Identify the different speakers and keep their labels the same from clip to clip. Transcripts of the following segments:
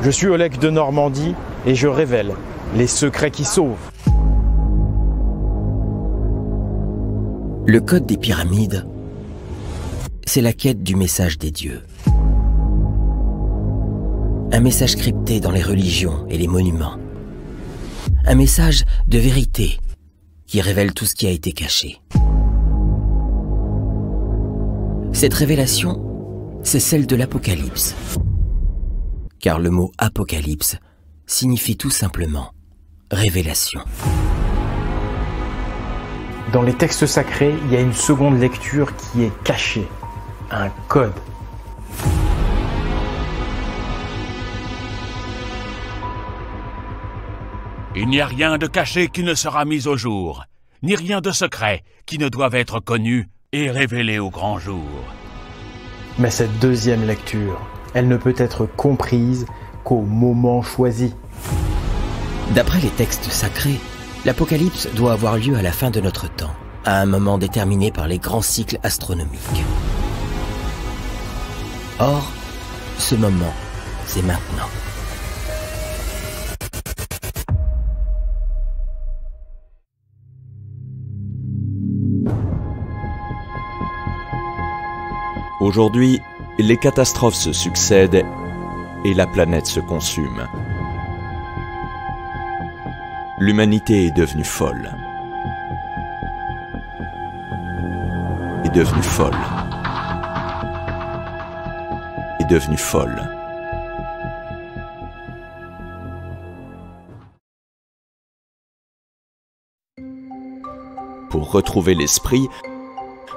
Speaker 1: Je suis Oleg de Normandie et je révèle les secrets qui sauvent.
Speaker 2: Le code des pyramides, c'est la quête du message des dieux. Un message crypté dans les religions et les monuments. Un message de vérité qui révèle tout ce qui a été caché. Cette révélation, c'est celle de l'Apocalypse. Car le mot Apocalypse signifie tout simplement révélation.
Speaker 1: Dans les textes sacrés, il y a une seconde lecture qui est cachée, un code.
Speaker 3: Il n'y a rien de caché qui ne sera mis au jour, ni rien de secret qui ne doive être connu et révélé au grand jour.
Speaker 1: Mais cette deuxième lecture, elle ne peut être comprise qu'au moment choisi.
Speaker 2: D'après les textes sacrés, l'Apocalypse doit avoir lieu à la fin de notre temps, à un moment déterminé par les grands cycles astronomiques. Or, ce moment, c'est maintenant.
Speaker 4: Aujourd'hui, les catastrophes se succèdent et la planète se consume. L'humanité est devenue folle. Est devenue folle. Est devenue folle. Pour retrouver l'esprit,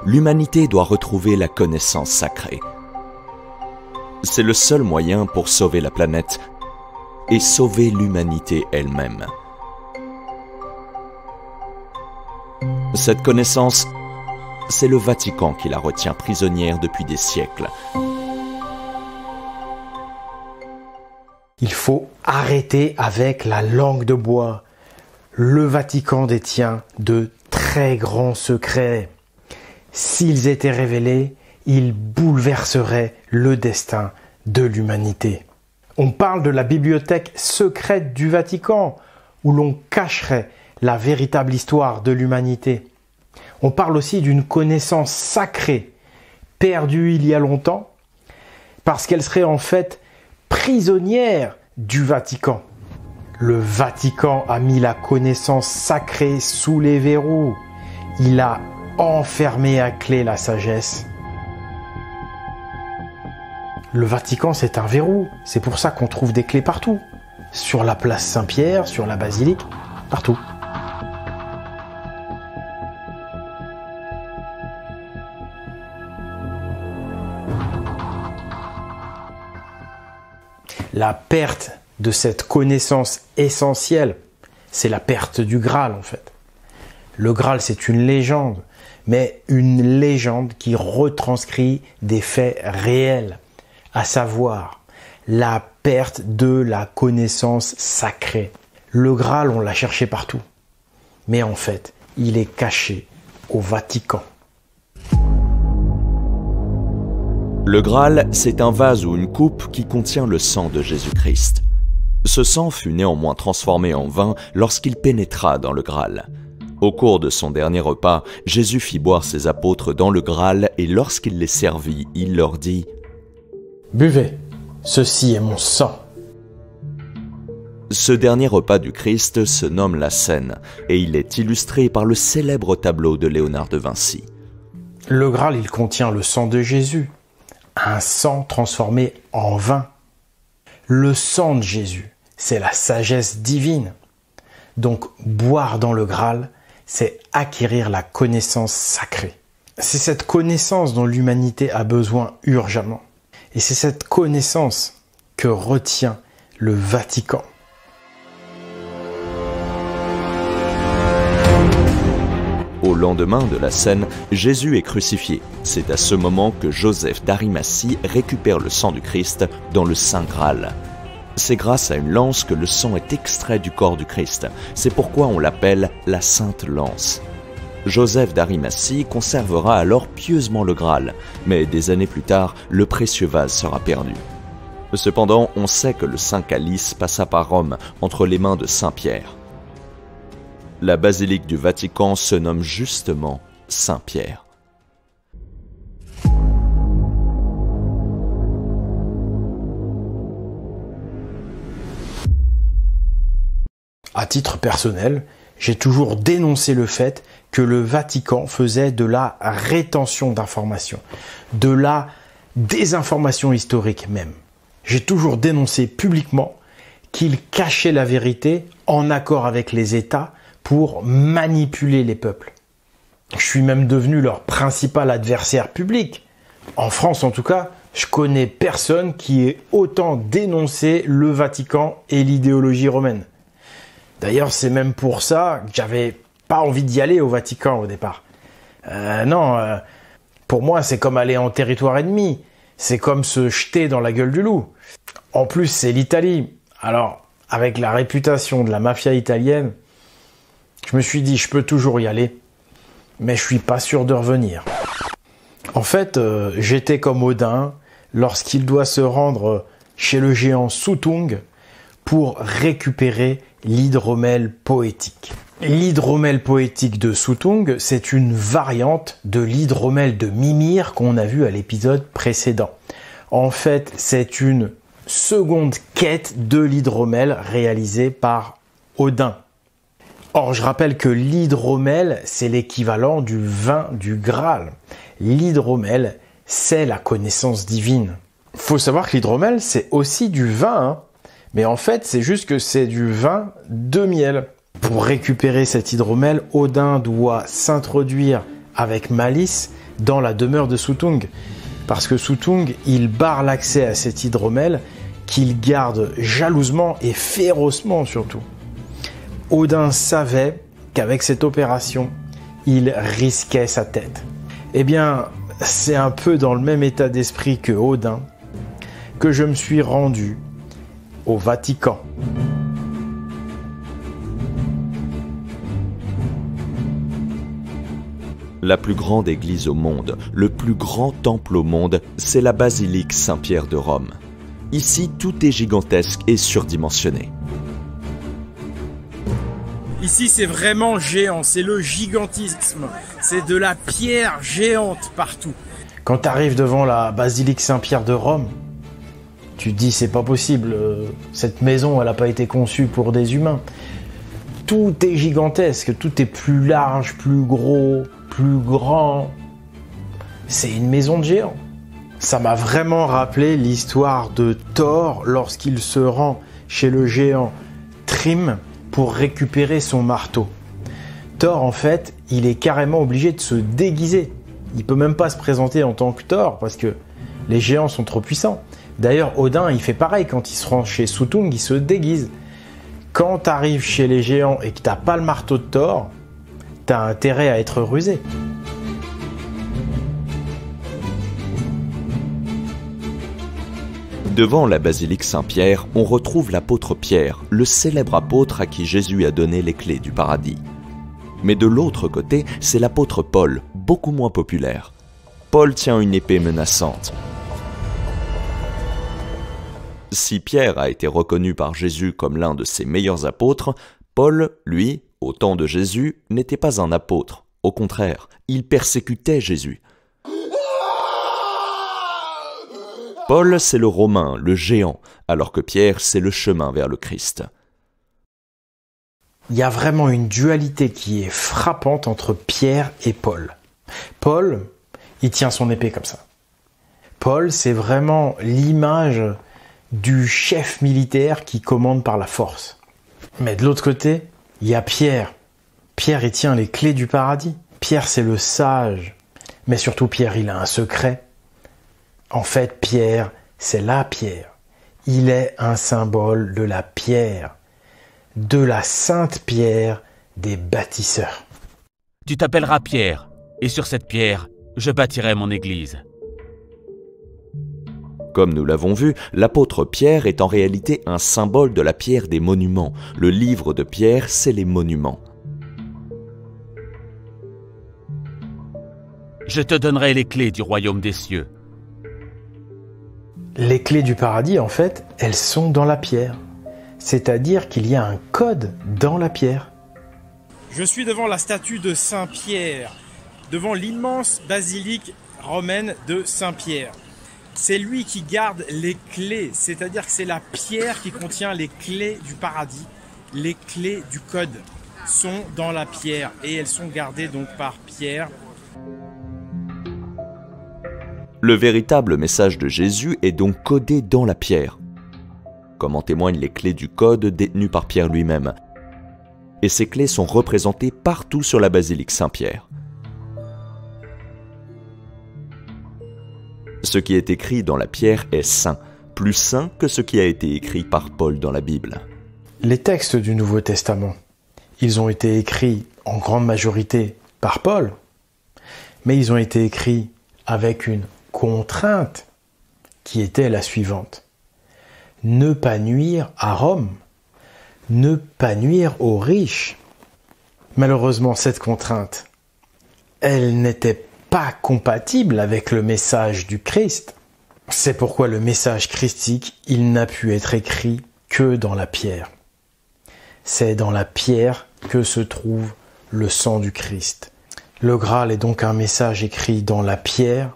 Speaker 4: l'humanité doit retrouver la connaissance sacrée. C'est le seul moyen pour sauver la planète et sauver l'humanité elle-même. Cette connaissance, c'est le Vatican qui la retient prisonnière depuis des siècles.
Speaker 1: Il faut arrêter avec la langue de bois. Le Vatican détient de très grands secrets. S'ils étaient révélés, ils bouleverseraient le destin de l'humanité. On parle de la bibliothèque secrète du Vatican, où l'on cacherait la véritable histoire de l'humanité. On parle aussi d'une connaissance sacrée, perdue il y a longtemps, parce qu'elle serait en fait prisonnière du Vatican. Le Vatican a mis la connaissance sacrée sous les verrous. Il a enfermé à clé la sagesse. Le Vatican, c'est un verrou. C'est pour ça qu'on trouve des clés partout. Sur la place Saint-Pierre, sur la basilique, partout. La perte de cette connaissance essentielle, c'est la perte du Graal en fait. Le Graal, c'est une légende, mais une légende qui retranscrit des faits réels, à savoir la perte de la connaissance sacrée. Le Graal, on l'a cherché partout, mais en fait, il est caché au Vatican.
Speaker 4: Le Graal, c'est un vase ou une coupe qui contient le sang de Jésus-Christ. Ce sang fut néanmoins transformé en vin lorsqu'il pénétra dans le Graal. Au cours de son dernier repas, Jésus fit boire ses apôtres dans le Graal et lorsqu'il les servit, il leur dit «
Speaker 1: Buvez, ceci est mon sang. »
Speaker 4: Ce dernier repas du Christ se nomme la Cène et il est illustré par le célèbre tableau de Léonard de Vinci.
Speaker 1: Le Graal, il contient le sang de Jésus, un sang transformé en vin. Le sang de Jésus, c'est la sagesse divine. Donc, boire dans le Graal, c'est acquérir la connaissance sacrée. C'est cette connaissance dont l'humanité a besoin urgemment. Et c'est cette connaissance que retient le Vatican.
Speaker 4: Au lendemain de la scène, Jésus est crucifié. C'est à ce moment que Joseph d'Arimathie récupère le sang du Christ dans le Saint Graal. C'est grâce à une lance que le sang est extrait du corps du Christ. C'est pourquoi on l'appelle la Sainte Lance. Joseph d'Arimathie conservera alors pieusement le Graal, mais des années plus tard, le précieux vase sera perdu. Cependant, on sait que le Saint Calice passa par Rome, entre les mains de Saint Pierre. La basilique du Vatican se nomme justement Saint-Pierre.
Speaker 1: À titre personnel, j'ai toujours dénoncé le fait que le Vatican faisait de la rétention d'informations, de la désinformation historique même. J'ai toujours dénoncé publiquement qu'il cachait la vérité en accord avec les États pour manipuler les peuples. Je suis même devenu leur principal adversaire public. En France en tout cas, je connais personne qui ait autant dénoncé le Vatican et l'idéologie romaine. D'ailleurs, c'est même pour ça que j'avais pas envie d'y aller au Vatican au départ. Pour moi, c'est comme aller en territoire ennemi. C'est comme se jeter dans la gueule du loup. En plus, c'est l'Italie. Alors, avec la réputation de la mafia italienne, je me suis dit, je peux toujours y aller, mais je suis pas sûr de revenir. En fait, j'étais comme Odin lorsqu'il doit se rendre chez le géant Suttung pour récupérer l'hydromel poétique. L'hydromel poétique de Suttung, c'est une variante de l'hydromel de Mimir qu'on a vu à l'épisode précédent. En fait, c'est une seconde quête de l'hydromel réalisée par Odin. Or, je rappelle que l'hydromel, c'est l'équivalent du vin du Graal. L'hydromel, c'est la connaissance divine. Faut savoir que l'hydromel, c'est aussi du vin, mais en fait, c'est juste que c'est du vin de miel. Pour récupérer cet hydromel, Odin doit s'introduire avec malice dans la demeure de Suttung. Parce que Suttung, il barre l'accès à cet hydromel qu'il garde jalousement et férocement surtout. Odin savait qu'avec cette opération, il risquait sa tête. Eh bien, c'est un peu dans le même état d'esprit que Odin que je me suis rendu au Vatican.
Speaker 4: La plus grande église au monde, le plus grand temple au monde, c'est la basilique Saint-Pierre de Rome. Ici, tout est gigantesque et surdimensionné.
Speaker 5: Ici, c'est vraiment géant, c'est le gigantisme. C'est de la pierre géante partout.
Speaker 1: Quand tu arrives devant la basilique Saint-Pierre de Rome, tu te dis c'est pas possible, cette maison elle n'a pas été conçue pour des humains. Tout est gigantesque, tout est plus large, plus gros, plus grand. C'est une maison de géant. Ça m'a vraiment rappelé l'histoire de Thor lorsqu'il se rend chez le géant Thrym pour récupérer son marteau. Thor en fait, il est carrément obligé de se déguiser. Il peut même pas se présenter en tant que Thor parce que les géants sont trop puissants. D'ailleurs, Odin, il fait pareil. Quand il se rend chez Suttung, il se déguise. Quand tu arrives chez les géants et que tu n'as pas le marteau de Thor, tu as intérêt à être rusé.
Speaker 4: Devant la basilique Saint-Pierre, on retrouve l'apôtre Pierre, le célèbre apôtre à qui Jésus a donné les clés du paradis. Mais de l'autre côté, c'est l'apôtre Paul, beaucoup moins populaire. Paul tient une épée menaçante. Si Pierre a été reconnu par Jésus comme l'un de ses meilleurs apôtres, Paul, lui, au temps de Jésus, n'était pas un apôtre. Au contraire, il persécutait Jésus. Paul, c'est le Romain, le géant, alors que Pierre, c'est le chemin vers le Christ.
Speaker 1: Il y a vraiment une dualité qui est frappante entre Pierre et Paul. Paul, il tient son épée comme ça. Paul, c'est vraiment l'image du chef militaire qui commande par la force. Mais de l'autre côté, il y a Pierre. Pierre, il tient les clés du paradis. Pierre, c'est le sage. Mais surtout, Pierre, il a un secret. En fait, Pierre, c'est la pierre. Il est un symbole de la pierre, de la sainte pierre des bâtisseurs.
Speaker 3: Tu t'appelleras Pierre, et sur cette pierre, je bâtirai mon église.
Speaker 4: Comme nous l'avons vu, l'apôtre Pierre est en réalité un symbole de la pierre des monuments. Le livre de Pierre, c'est les monuments.
Speaker 3: Je te donnerai les clés du royaume des cieux.
Speaker 1: Les clés du paradis, en fait, elles sont dans la pierre. C'est-à-dire qu'il y a un code dans la pierre.
Speaker 5: Je suis devant la statue de Saint-Pierre, devant l'immense basilique romaine de Saint-Pierre. C'est lui qui garde les clés, c'est-à-dire que c'est la pierre qui contient les clés du paradis. Les clés du code sont dans la pierre et elles sont gardées donc par Pierre.
Speaker 4: Le véritable message de Jésus est donc codé dans la pierre, comme en témoignent les clés du code détenues par Pierre lui-même. Et ces clés sont représentées partout sur la basilique Saint-Pierre. Ce qui est écrit dans la pierre est saint, plus saint que ce qui a été écrit par Paul dans la Bible.
Speaker 1: Les textes du Nouveau Testament, ils ont été écrits en grande majorité par Paul, mais ils ont été écrits avec une contrainte qui était la suivante. Ne pas nuire à Rome, ne pas nuire aux riches. Malheureusement, cette contrainte, elle n'était pas compatible avec le message du Christ. C'est pourquoi le message christique, il n'a pu être écrit que dans la pierre. C'est dans la pierre que se trouve le sang du Christ. Le Graal est donc un message écrit dans la pierre,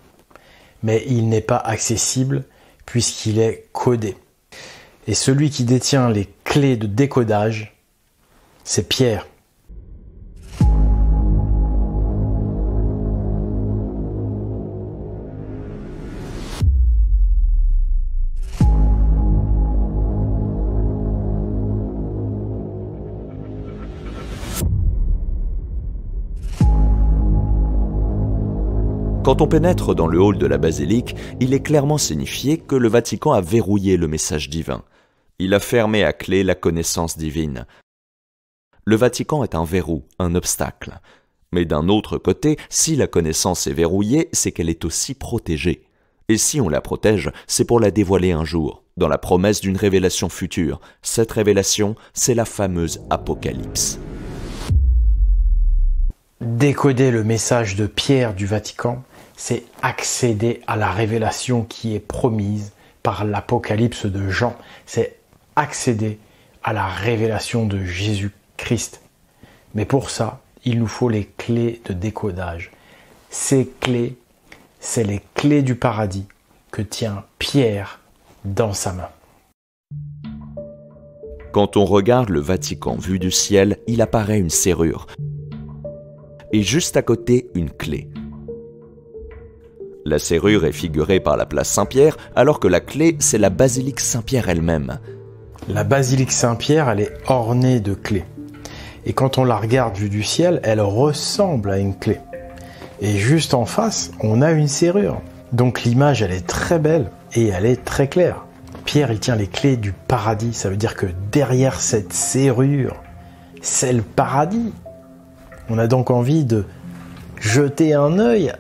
Speaker 1: mais il n'est pas accessible puisqu'il est codé. Et celui qui détient les clés de décodage, c'est Pierre.
Speaker 4: Quand on pénètre dans le hall de la basilique, il est clairement signifié que le Vatican a verrouillé le message divin. Il a fermé à clé la connaissance divine. Le Vatican est un verrou, un obstacle. Mais d'un autre côté, si la connaissance est verrouillée, c'est qu'elle est aussi protégée. Et si on la protège, c'est pour la dévoiler un jour, dans la promesse d'une révélation future. Cette révélation, c'est la fameuse Apocalypse.
Speaker 1: Décoder le message de Pierre du Vatican, c'est accéder à la révélation qui est promise par l'Apocalypse de Jean. C'est accéder à la révélation de Jésus-Christ. Mais pour ça, il nous faut les clés de décodage. Ces clés, c'est les clés du paradis que tient Pierre dans sa main.
Speaker 4: Quand on regarde le Vatican vu du ciel, il apparaît une serrure. Et juste à côté, une clé. La serrure est figurée par la place Saint-Pierre, alors que la clé, c'est la basilique Saint-Pierre elle-même.
Speaker 1: La basilique Saint-Pierre, elle est ornée de clés. Et quand on la regarde vue du ciel, elle ressemble à une clé. Et juste en face, on a une serrure. Donc l'image, elle est très belle et elle est très claire. Pierre, il tient les clés du paradis. Ça veut dire que derrière cette serrure, c'est le paradis. On a donc envie de jeter un œil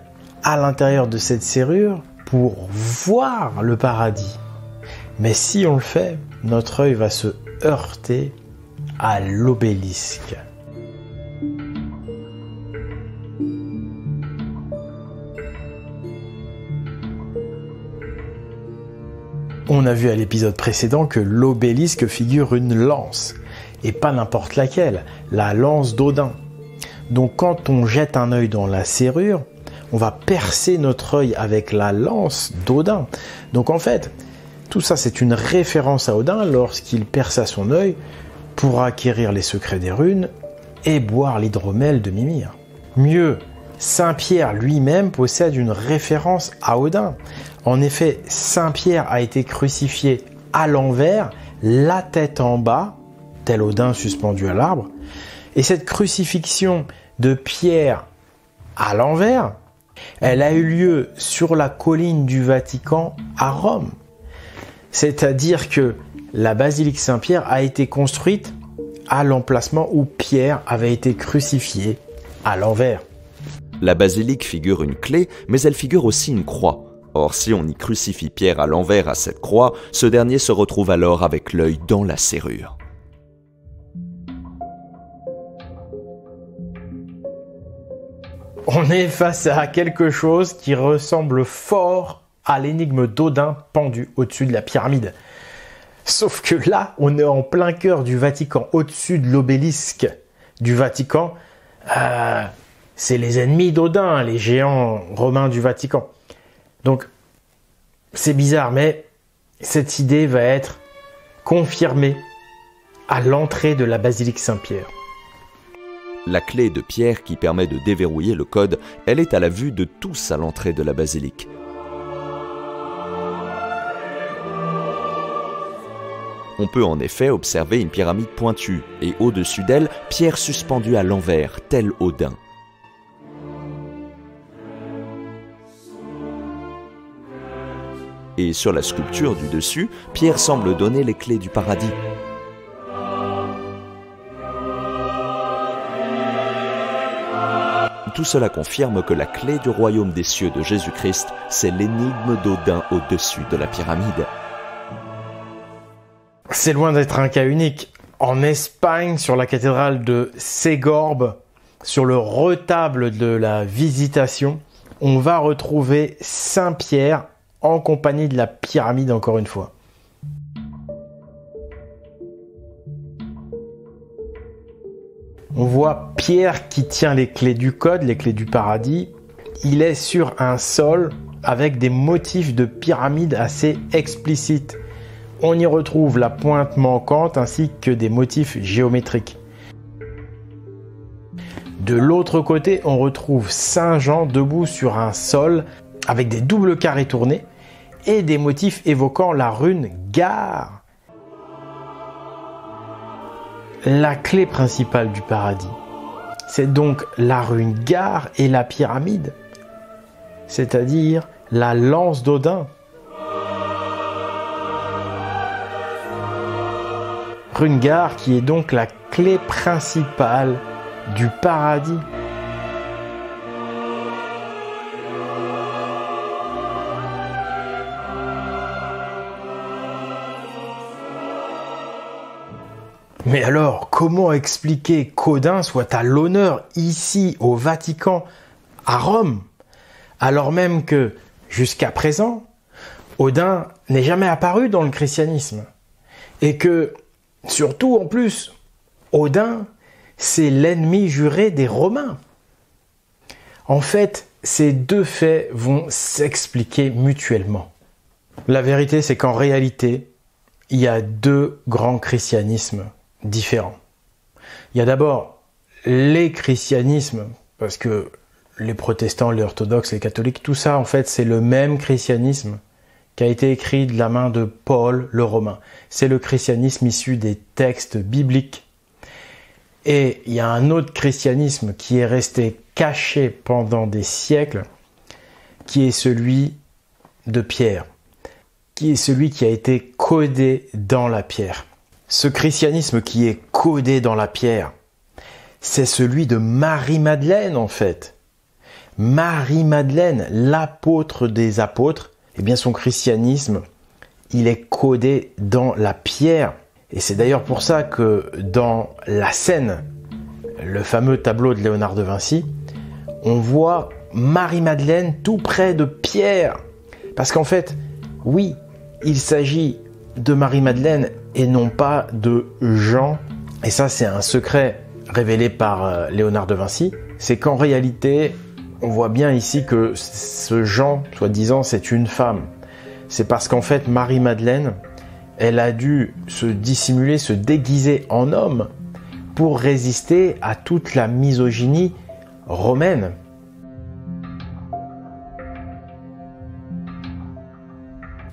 Speaker 1: à l'intérieur de cette serrure pour voir le paradis. Mais si on le fait, notre œil va se heurter à l'obélisque. On a vu à l'épisode précédent que l'obélisque figure une lance, et pas n'importe laquelle, la lance d'Odin. Donc quand on jette un œil dans la serrure, on va percer notre œil avec la lance d'Odin. Donc en fait, tout ça c'est une référence à Odin lorsqu'il perça son œil pour acquérir les secrets des runes et boire l'hydromel de Mimir. Mieux, Saint-Pierre lui-même possède une référence à Odin. En effet, Saint-Pierre a été crucifié à l'envers, la tête en bas, tel Odin suspendu à l'arbre. Et cette crucifixion de Pierre à l'envers, elle a eu lieu sur la colline du Vatican à Rome. C'est-à-dire que la basilique Saint-Pierre a été construite à l'emplacement où Pierre avait été crucifié à l'envers.
Speaker 4: La basilique figure une clé, mais elle figure aussi une croix. Or, si on y crucifie Pierre à l'envers à cette croix, ce dernier se retrouve alors avec l'œil dans la serrure.
Speaker 1: On est face à quelque chose qui ressemble fort à l'énigme d'Odin pendu au-dessus de la pyramide. Sauf que là, on est en plein cœur du Vatican, au-dessus de l'obélisque du Vatican. C'est les ennemis d'Odin, les géants romains du Vatican. Donc, c'est bizarre, mais cette idée va être confirmée à l'entrée de la basilique Saint-Pierre.
Speaker 4: La clé de pierre qui permet de déverrouiller le code, elle est à la vue de tous à l'entrée de la basilique. On peut en effet observer une pyramide pointue et au-dessus d'elle, Pierre suspendue à l'envers, tel Odin. Et sur la sculpture du dessus, Pierre semble donner les clés du paradis. Tout cela confirme que la clé du royaume des cieux de Jésus-Christ, c'est l'énigme d'Odin au-dessus de la pyramide.
Speaker 1: C'est loin d'être un cas unique. En Espagne, sur la cathédrale de Ségorbe, sur le retable de la Visitation, on va retrouver Saint-Pierre en compagnie de la pyramide encore une fois. On voit Pierre qui tient les clés du code, les clés du paradis. Il est sur un sol avec des motifs de pyramide assez explicites. On y retrouve la pointe manquante ainsi que des motifs géométriques. De l'autre côté, on retrouve Saint Jean debout sur un sol avec des doubles carrés tournés et des motifs évoquant la rune Gare. La clé principale du paradis, c'est donc la rune Gare et la pyramide, c'est-à-dire la lance d'Odin. Rune Gare qui est donc la clé principale du paradis. Mais alors, comment expliquer qu'Odin soit à l'honneur ici au Vatican, à Rome, alors même que, jusqu'à présent, Odin n'est jamais apparu dans le christianisme et que, surtout en plus, Odin, c'est l'ennemi juré des Romains. En fait, ces deux faits vont s'expliquer mutuellement. La vérité, c'est qu'en réalité, il y a deux grands christianismes différents. Il y a d'abord les christianismes, parce que les protestants, les orthodoxes, les catholiques, tout ça, en fait, c'est le même christianisme qui a été écrit de la main de Paul le Romain. C'est le christianisme issu des textes bibliques. Et il y a un autre christianisme qui est resté caché pendant des siècles, qui est celui de Pierre, qui est celui qui a été codé dans la pierre. Ce christianisme qui est codé dans la pierre, c'est celui de Marie-Madeleine en fait. Marie-Madeleine, l'apôtre des apôtres, eh bien son christianisme, il est codé dans la pierre. Et c'est d'ailleurs pour ça que dans la Seine, le fameux tableau de Léonard de Vinci, on voit Marie-Madeleine tout près de Pierre. Parce qu'en fait, oui, il s'agit de Marie-Madeleine et non pas de Jean. Et ça, c'est un secret révélé par Léonard de Vinci. C'est qu'en réalité, on voit bien ici que ce Jean, soi-disant, c'est une femme. C'est parce qu'en fait, Marie-Madeleine, elle a dû se dissimuler, se déguiser en homme pour résister à toute la misogynie romaine.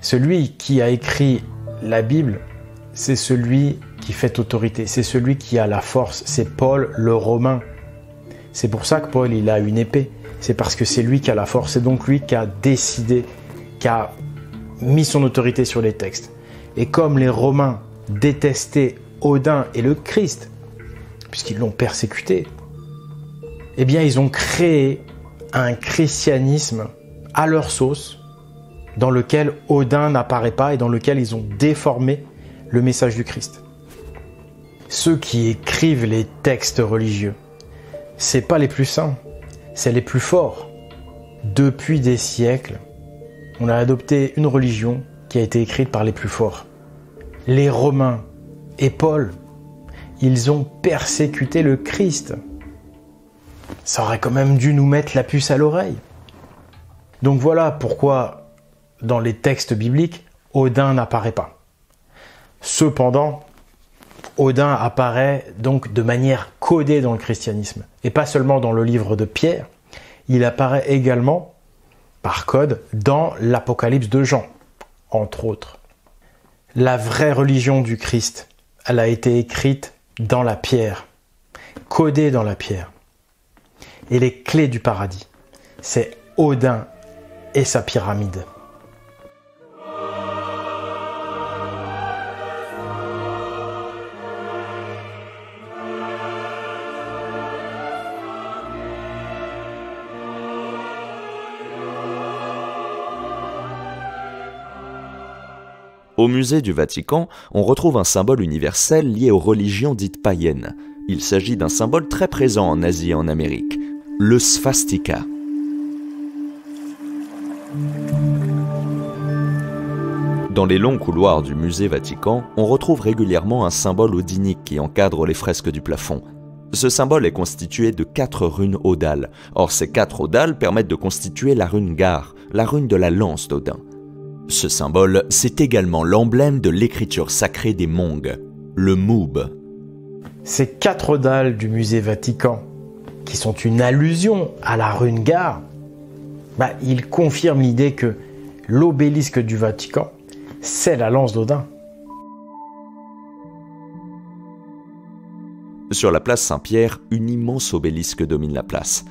Speaker 1: Celui qui a écrit la Bible, c'est celui qui fait autorité, c'est celui qui a la force, c'est Paul le Romain. C'est pour ça que Paul, il a une épée. C'est parce que c'est lui qui a la force, c'est donc lui qui a décidé, qui a mis son autorité sur les textes. Et comme les Romains détestaient Odin et le Christ, puisqu'ils l'ont persécuté, eh bien ils ont créé un christianisme à leur sauce, dans lequel Odin n'apparaît pas et dans lequel ils ont déformé le message du Christ. Ceux qui écrivent les textes religieux, c'est pas les plus saints, c'est les plus forts. Depuis des siècles, on a adopté une religion qui a été écrite par les plus forts. Les Romains et Paul, ils ont persécuté le Christ. Ça aurait quand même dû nous mettre la puce à l'oreille. Donc voilà pourquoi, dans les textes bibliques, Odin n'apparaît pas. Cependant, Odin apparaît donc de manière codée dans le christianisme, et pas seulement dans le livre de Pierre, il apparaît également, par code, dans l'Apocalypse de Jean, entre autres. La vraie religion du Christ, elle a été écrite dans la pierre, codée dans la pierre. Et les clés du paradis, c'est Odin et sa pyramide.
Speaker 4: Au musée du Vatican, on retrouve un symbole universel lié aux religions dites païennes. Il s'agit d'un symbole très présent en Asie et en Amérique, le svastika. Dans les longs couloirs du musée Vatican, on retrouve régulièrement un symbole odinique qui encadre les fresques du plafond. Ce symbole est constitué de 4 runes odales. Or, ces 4 odales permettent de constituer la rune Gar, la rune de la lance d'Odin. Ce symbole, c'est également l'emblème de l'écriture sacrée des Mongs, le Moub.
Speaker 1: Ces 4 dalles du musée Vatican, qui sont une allusion à la rune Gar, ils confirment l'idée que l'obélisque du Vatican, c'est la lance d'Odin.
Speaker 4: Sur la place Saint-Pierre, une immense obélisque domine la place.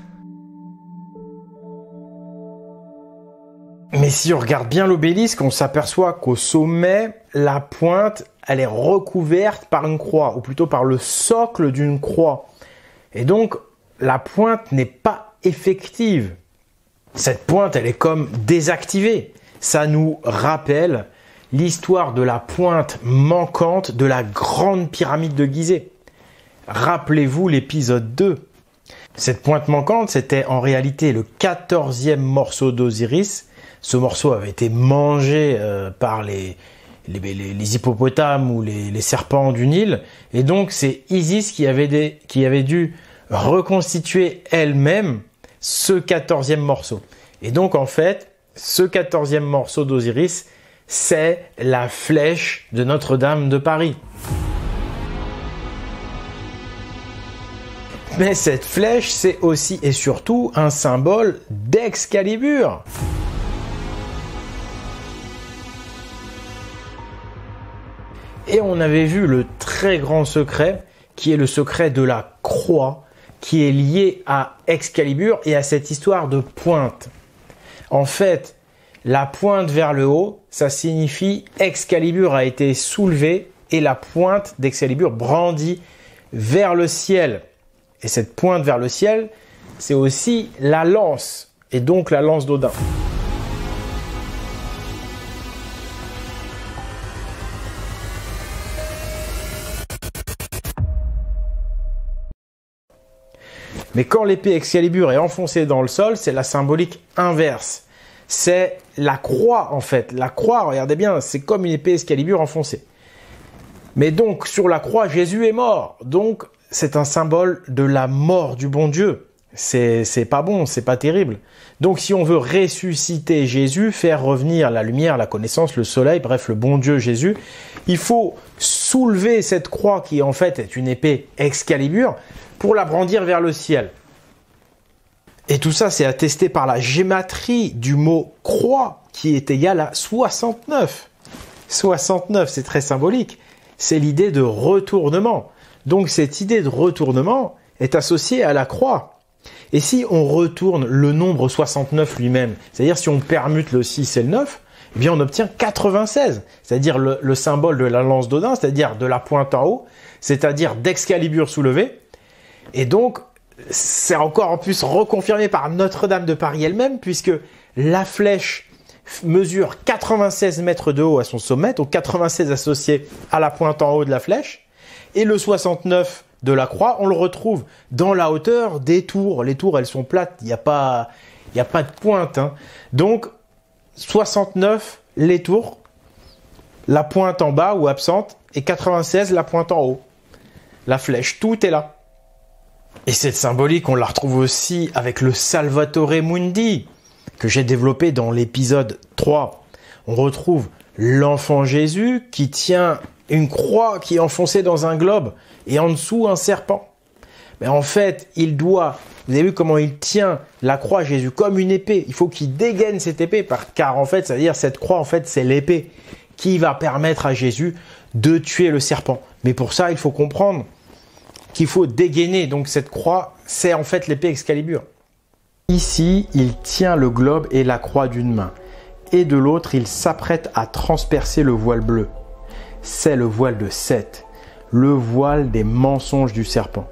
Speaker 1: Mais si on regarde bien l'obélisque, on s'aperçoit qu'au sommet, la pointe, elle est recouverte par une croix, ou plutôt par le socle d'une croix. Et donc, la pointe n'est pas effective. Cette pointe, elle est comme désactivée. Ça nous rappelle l'histoire de la pointe manquante de la grande pyramide de Gizeh. Rappelez-vous l'épisode 2. Cette pointe manquante, c'était en réalité le 14e morceau d'Osiris. Ce morceau avait été mangé par les hippopotames ou les serpents du Nil. Et donc, c'est Isis qui avait dû reconstituer elle-même ce 14e morceau. Et donc, en fait, ce 14e morceau d'Osiris, c'est la flèche de Notre-Dame de Paris. Mais cette flèche, c'est aussi et surtout un symbole d'Excalibur. Et on avait vu le très grand secret, qui est le secret de la croix, qui est lié à Excalibur et à cette histoire de pointe. En fait, la pointe vers le haut, ça signifie Excalibur a été soulevé et la pointe d'Excalibur brandie vers le ciel. Et cette pointe vers le ciel, c'est aussi la lance, et donc la lance d'Odin. Mais quand l'épée Excalibur est enfoncée dans le sol, c'est la symbolique inverse. C'est la croix en fait. La croix, regardez bien, c'est comme une épée Excalibur enfoncée. Mais donc sur la croix, Jésus est mort. Donc c'est un symbole de la mort du bon Dieu. C'est pas bon, c'est pas terrible. Donc si on veut ressusciter Jésus, faire revenir la lumière, la connaissance, le soleil, bref le bon Dieu Jésus, il faut soulever cette croix qui en fait est une épée Excalibur pour la brandir vers le ciel. Et tout ça, c'est attesté par la gématrie du mot croix, qui est égale à 69. 69, c'est très symbolique. C'est l'idée de retournement. Donc cette idée de retournement est associée à la croix. Et si on retourne le nombre 69 lui-même, c'est-à-dire si on permute le 6 et le 9, eh bien on obtient 96, c'est-à-dire le symbole de la lance d'Odin, c'est-à-dire de la pointe en haut, c'est-à-dire d'Excalibur soulevé. Et donc, c'est encore en plus reconfirmé par Notre-Dame de Paris elle-même, puisque la flèche mesure 96 mètres de haut à son sommet, donc 96 associé à la pointe en haut de la flèche, et le 69 de la croix, on le retrouve dans la hauteur des tours. Les tours, elles sont plates, il n'y a pas de pointe. Donc, 69 les tours, la pointe en bas ou absente, et 96 la pointe en haut. La flèche, tout est là. Et cette symbolique, on la retrouve aussi avec le Salvatore Mundi, que j'ai développé dans l'épisode 3. On retrouve l'enfant Jésus qui tient une croix qui est enfoncée dans un globe, et en dessous un serpent. Mais en fait, vous avez vu comment il tient la croix Jésus comme une épée. Il faut qu'il dégaine cette épée, car en fait, c'est-à-dire cette croix, en fait, c'est l'épée qui va permettre à Jésus de tuer le serpent. Mais pour ça, il faut comprendre qu'il faut dégainer. Donc cette croix, c'est en fait l'épée Excalibur. Ici, il tient le globe et la croix d'une main, et de l'autre, il s'apprête à transpercer le voile bleu. C'est le voile de Seth, le voile des mensonges du serpent.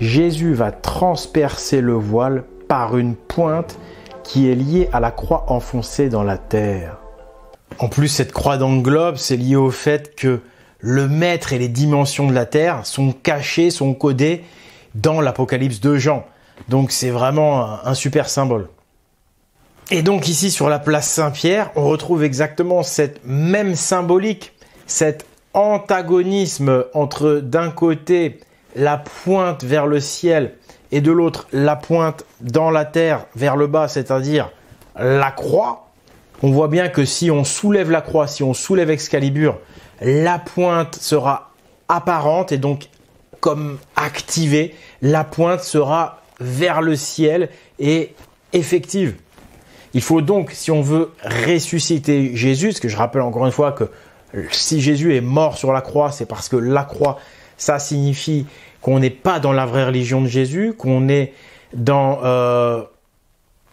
Speaker 1: Jésus va transpercer le voile par une pointe qui est liée à la croix enfoncée dans la terre. En plus, cette croix dans le globe, c'est lié au fait que le maître et les dimensions de la terre sont cachés, sont codés dans l'Apocalypse de Jean. Donc c'est vraiment un super symbole. Et donc ici sur la place Saint-Pierre, on retrouve exactement cette même symbolique, cet antagonisme entre d'un côté la pointe vers le ciel et de l'autre la pointe dans la terre vers le bas, c'est-à-dire la croix. On voit bien que si on soulève la croix, si on soulève Excalibur, la pointe sera apparente et donc comme activée, la pointe sera vers le ciel et effective. Il faut donc, si on veut ressusciter Jésus, parce que je rappelle encore une fois que si Jésus est mort sur la croix, c'est parce que la croix, ça signifie qu'on n'est pas dans la vraie religion de Jésus, qu'on est dans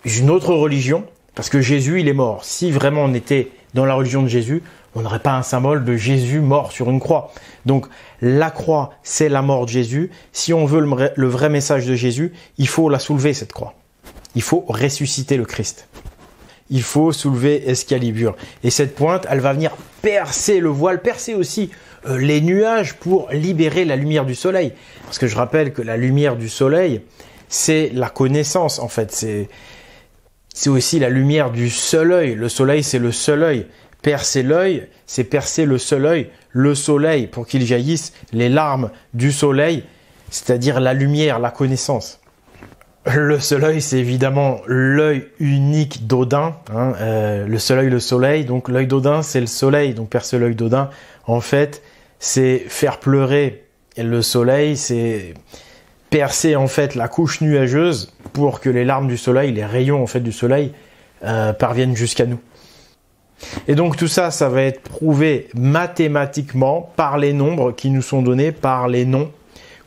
Speaker 1: une autre religion, parce que Jésus, il est mort. Si vraiment on était dans la religion de Jésus, on n'aurait pas un symbole de Jésus mort sur une croix. Donc la croix, c'est la mort de Jésus. Si on veut le vrai message de Jésus, il faut la soulever, cette croix. Il faut ressusciter le Christ. Il faut soulever Excalibur. Et cette pointe, elle va venir percer le voile, percer aussi les nuages pour libérer la lumière du soleil. Parce que je rappelle que la lumière du soleil, c'est la connaissance en fait. C'est aussi la lumière du seul œil. Le soleil, c'est le seul œil. Percer l'œil, c'est percer le seul œil. Le soleil, pour qu'il jaillisse, les larmes du soleil, c'est-à-dire la lumière, la connaissance. Le seul œil, c'est évidemment l'œil unique d'Odin, hein, le seul œil, le soleil. Donc l'œil d'Odin, c'est le soleil. Donc percer l'œil d'Odin, en fait, c'est faire pleurer le soleil, c'est percer en fait la couche nuageuse pour que les larmes du soleil, les rayons en fait du soleil parviennent jusqu'à nous. Et donc tout ça, ça va être prouvé mathématiquement par les nombres qui nous sont donnés, par les noms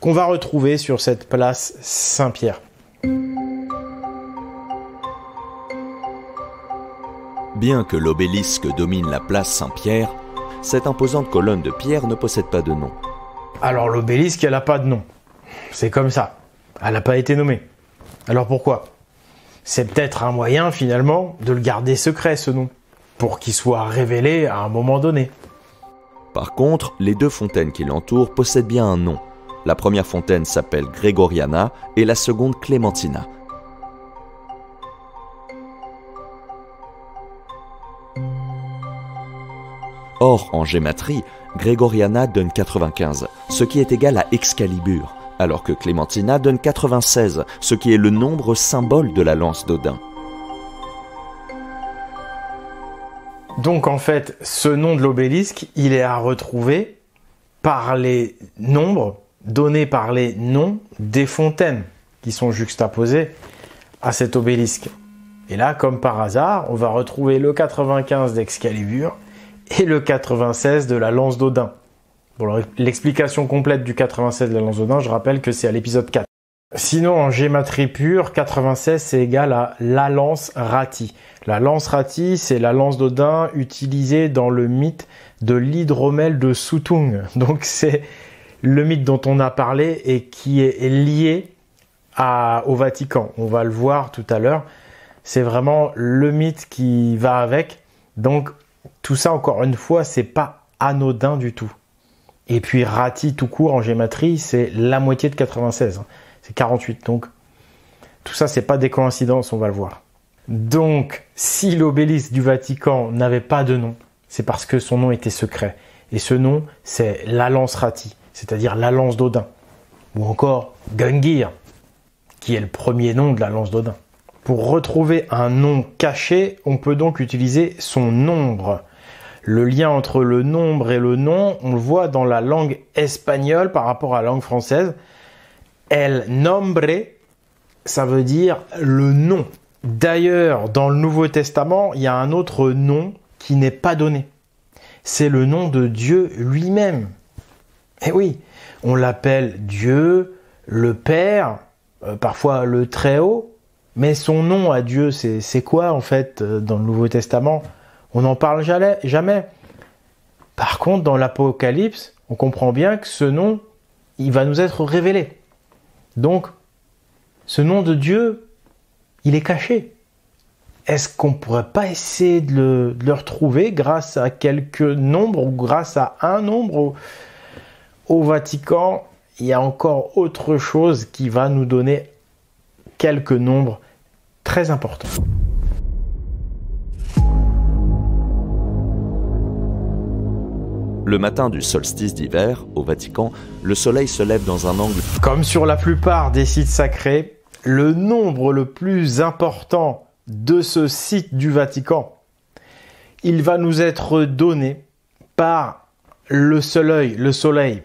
Speaker 1: qu'on va retrouver sur cette place Saint-Pierre.
Speaker 4: Bien que l'obélisque domine la place Saint-Pierre, cette imposante colonne de pierre ne possède pas de nom.
Speaker 1: Alors l'obélisque, elle n'a pas de nom. C'est comme ça. Elle n'a pas été nommée. Alors pourquoi? C'est peut-être un moyen finalement de le garder secret, ce nom, pour qu'il soit révélé à un moment donné.
Speaker 4: Par contre, les deux fontaines qui l'entourent possèdent bien un nom. La première fontaine s'appelle Gregoriana et la seconde Clémentina. Or, en gématrie, Gregoriana donne 95, ce qui est égal à Excalibur, alors que Clémentina donne 96, ce qui est le nombre symbole de la lance d'Odin.
Speaker 1: Donc en fait, ce nom de l'obélisque, il est à retrouver par les nombres donnés par les noms des fontaines qui sont juxtaposées à cet obélisque. Et là, comme par hasard, on va retrouver le 95 d'Excalibur et le 96 de la lance d'Odin. Bon, l'explication complète du 96 de la lance d'Odin, je rappelle que c'est à l'épisode 4. Sinon, en gématrie pure, 96 c'est égal à la lance Rati. La lance Rati, c'est la lance d'Odin utilisée dans le mythe de l'hydromel de Suttung. Donc c'est le mythe dont on a parlé et qui est lié au Vatican. On va le voir tout à l'heure. C'est vraiment le mythe qui va avec. Donc tout ça, encore une fois, c'est pas anodin du tout. Et puis Rati tout court en gématrie, c'est la moitié de 96. C'est 48. Donc tout ça, c'est pas des coïncidences, on va le voir. Donc, si l'obélisque du Vatican n'avait pas de nom, c'est parce que son nom était secret. Et ce nom, c'est la lance Rati, c'est-à-dire la lance d'Odin. Ou encore Gungir, qui est le premier nom de la lance d'Odin. Pour retrouver un nom caché, on peut donc utiliser son nombre. Le lien entre le nombre et le nom, on le voit dans la langue espagnole par rapport à la langue française. El nombre, ça veut dire le nom. D'ailleurs, dans le Nouveau Testament, il y a un autre nom qui n'est pas donné. C'est le nom de Dieu lui-même. Et oui, on l'appelle Dieu, le Père, parfois le Très-Haut. Mais son nom à Dieu, c'est quoi en fait dans le Nouveau Testament? On n'en parle jamais. Par contre, dans l'Apocalypse, on comprend bien que ce nom, il va nous être révélé. Donc, ce nom de Dieu, il est caché. Est-ce qu'on ne pourrait pas essayer de le retrouver grâce à quelques nombres ou grâce à un nombre au Vatican? Il y a encore autre chose qui va nous donner quelques nombres très importants.
Speaker 4: Le matin du solstice d'hiver, au Vatican, le soleil se lève dans un angle.
Speaker 1: Comme sur la plupart des sites sacrés, le nombre le plus important de ce site du Vatican, il va nous être donné par le soleil,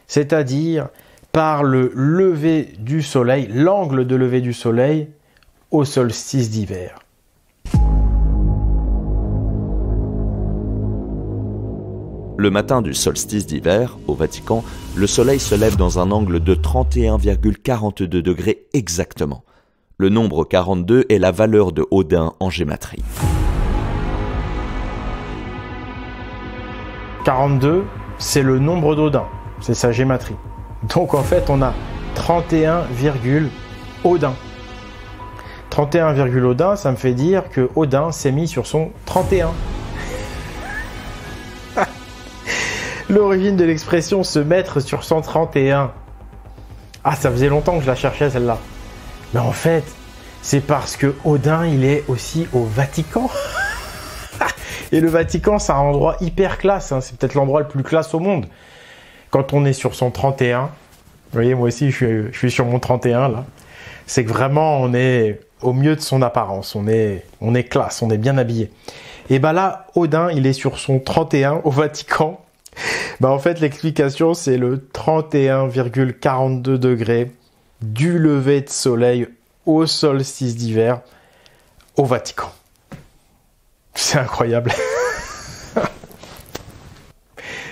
Speaker 1: c'est-à-dire par le lever du soleil, l'angle de lever du soleil au solstice d'hiver.
Speaker 4: Le matin du solstice d'hiver, au Vatican, le soleil se lève dans un angle de 31,42 degrés exactement. Le nombre 42 est la valeur de Odin en gématrie.
Speaker 1: 42, c'est le nombre d'Odin, c'est sa gématrie. Donc en fait, on a 31, Odin. 31, Odin, ça me fait dire que Odin s'est mis sur son 31. L'origine de l'expression se mettre sur son 31. Ah, ça faisait longtemps que je la cherchais celle-là. Mais en fait, c'est parce que Odin, il est aussi au Vatican. Et le Vatican, c'est un endroit hyper classe. Hein. C'est peut-être l'endroit le plus classe au monde. Quand on est sur son 31, vous voyez, moi aussi, je suis sur mon 31 là. C'est que vraiment, on est au mieux de son apparence. On est classe, on est bien habillé. Et bah là, Odin, il est sur son 31 au Vatican. Bah en fait, l'explication, c'est le 31,42 degrés du lever de soleil au solstice d'hiver au Vatican. C'est incroyable.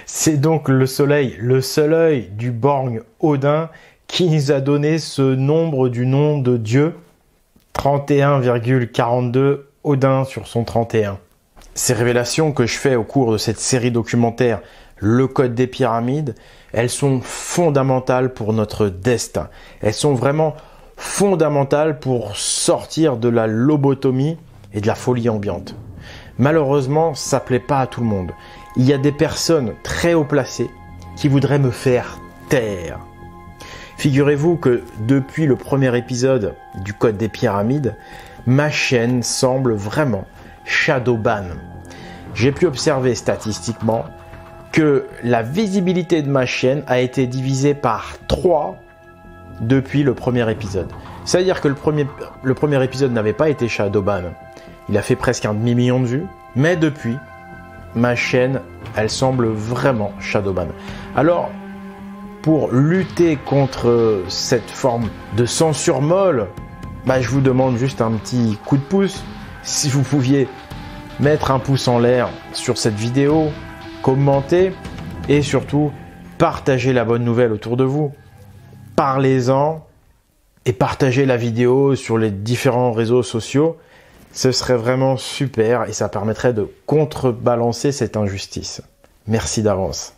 Speaker 1: C'est donc le soleil, le seul œil du borgne Odin qui nous a donné ce nombre du nom de Dieu, 31,42 Odin sur son 31. Ces révélations que je fais au cours de cette série documentaire Le Code des Pyramides, elles sont fondamentales pour notre destin. Elles sont vraiment fondamentales pour sortir de la lobotomie et de la folie ambiante. Malheureusement, ça ne plaît pas à tout le monde. Il y a des personnes très haut placées qui voudraient me faire taire. Figurez-vous que depuis le premier épisode du Code des Pyramides, ma chaîne semble vraiment shadowban. J'ai pu observer statistiquement que la visibilité de ma chaîne a été divisée par 3 depuis le premier épisode. C'est-à-dire que le premier épisode n'avait pas été shadowban. Il a fait presque 1,5 million de vues, mais depuis, ma chaîne, elle semble vraiment shadowban. Alors, pour lutter contre cette forme de censure molle, je vous demande juste un petit coup de pouce. Si vous pouviez mettre un pouce en l'air sur cette vidéo, commenter et surtout partager la bonne nouvelle autour de vous. Parlez-en et partagez la vidéo sur les différents réseaux sociaux. Ce serait vraiment super et ça permettrait de contrebalancer cette injustice. Merci d'avance.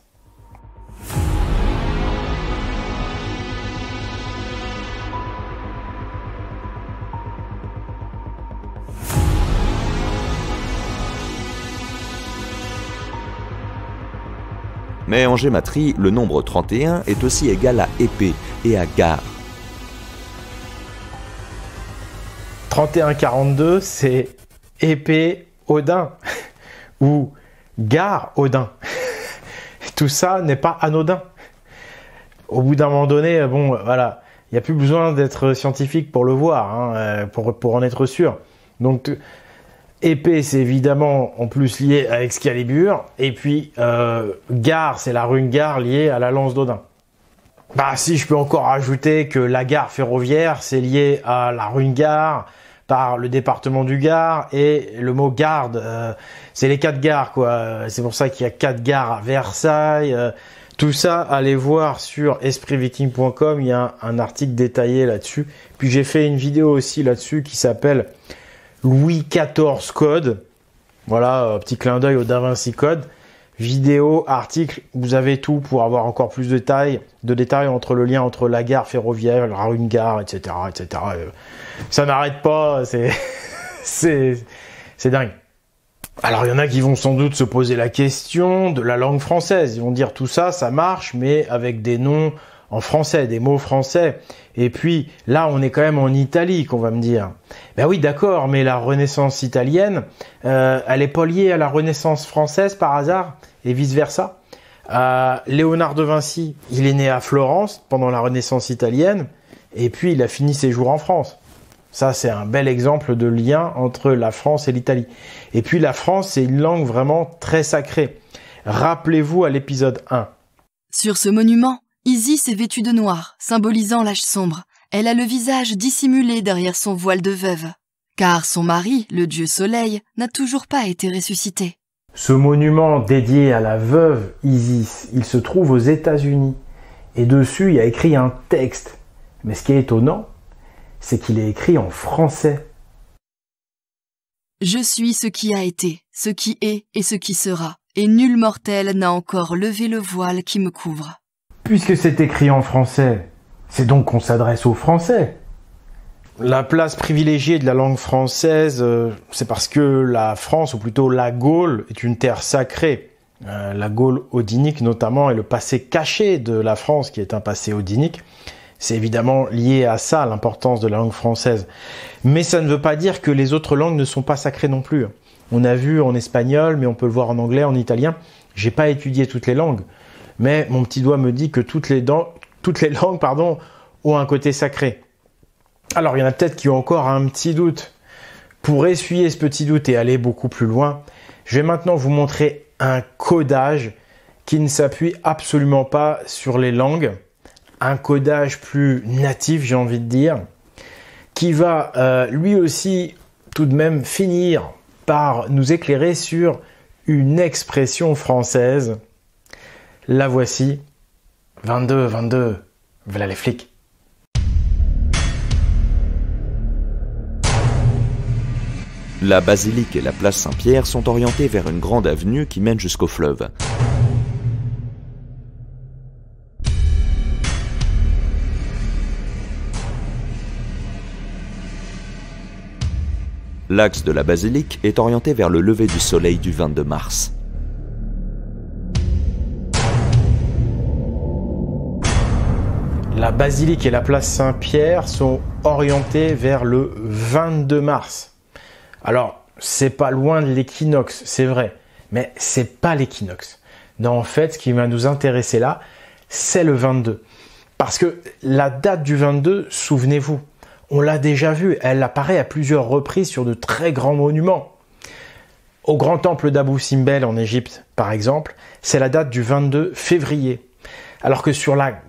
Speaker 4: Mais en gématrie, le nombre 31 est aussi égal à épée et à gare.
Speaker 1: 3142, c'est épée Odin ou gare Odin. Tout ça n'est pas anodin. Au bout d'un moment donné, bon, voilà, il n'y a plus besoin d'être scientifique pour le voir, hein, pour en être sûr. Donc, épée, c'est évidemment en plus lié à Excalibur. Et puis, gare, c'est la rune gare liée à la lance d'Odin. Bah, si je peux encore ajouter que la gare ferroviaire, c'est lié à la rune gare par le département du Gard, et le mot garde, c'est les 4 gares, quoi. C'est pour ça qu'il y a 4 gares à Versailles. Tout ça, allez voir sur espritviking.com, il y a un article détaillé là-dessus. Puis j'ai fait une vidéo aussi là-dessus qui s'appelle Louis XIV Code. Voilà, petit clin d'œil au Da Vinci Code. Vidéo, article, vous avez tout pour avoir encore plus de détails entre le lien entre la gare ferroviaire, la rue gare, etc., etc. Ça n'arrête pas, c'est dingue. Alors il y en a qui vont sans doute se poser la question de la langue française. Ils vont dire tout ça, ça marche, mais avec des noms en français, des mots français. Et puis là, on est quand même en Italie, qu'on va me dire. Ben oui, d'accord, mais la Renaissance italienne, elle est pas liée à la Renaissance française par hasard, et vice versa. Léonard de Vinci, il est né à Florence pendant la Renaissance italienne, et puis il a fini ses jours en France. Ça, c'est un bel exemple de lien entre la France et l'Italie. Et puis la France, c'est une langue vraiment très sacrée. Rappelez-vous à l'épisode 1.
Speaker 6: Sur ce monument, Isis est vêtue de noir, symbolisant l'âge sombre. Elle a le visage dissimulé derrière son voile de veuve. Car son mari, le dieu soleil, n'a toujours pas été ressuscité.
Speaker 1: Ce monument dédié à la veuve Isis, il se trouve aux États-Unis. Et dessus, il y a écrit un texte. Mais ce qui est étonnant, c'est qu'il est écrit en français.
Speaker 6: Je suis ce qui a été, ce qui est et ce qui sera, et nul mortel n'a encore levé le voile qui me couvre.
Speaker 1: Puisque c'est écrit en français, c'est donc qu'on s'adresse aux Français. La place privilégiée de la langue française, c'est parce que la France, ou plutôt la Gaule, est une terre sacrée. La Gaule odinique notamment, et le passé caché de la France, qui est un passé odinique. C'est évidemment lié à ça, l'importance de la langue française. Mais ça ne veut pas dire que les autres langues ne sont pas sacrées non plus. On a vu en espagnol, mais on peut le voir en anglais, en italien. J'ai pas étudié toutes les langues, mais mon petit doigt me dit que toutes les langues, ont un côté sacré. Alors, il y en a peut-être qui ont encore un petit doute. Pour essuyer ce petit doute et aller beaucoup plus loin, je vais maintenant vous montrer un codage qui ne s'appuie absolument pas sur les langues. Un codage plus natif, j'ai envie de dire, qui va lui aussi tout de même finir par nous éclairer sur une expression française. La voici. 22, 22, voilà les flics.
Speaker 4: La basilique et la place Saint-Pierre sont orientées vers une grande avenue qui mène jusqu'au fleuve. L'axe de la basilique est orienté vers le lever du soleil du 22 mars.
Speaker 1: La basilique et la place Saint-Pierre sont orientées vers le 22 mars. Alors, c'est pas loin de l'équinoxe, c'est vrai, mais c'est pas l'équinoxe. Non, en fait, ce qui va nous intéresser là, c'est le 22. Parce que la date du 22, souvenez-vous, on l'a déjà vu, elle apparaît à plusieurs reprises sur de très grands monuments. Au grand temple d'Abou Simbel en Égypte, par exemple, c'est la date du 22 février. Alors que sur la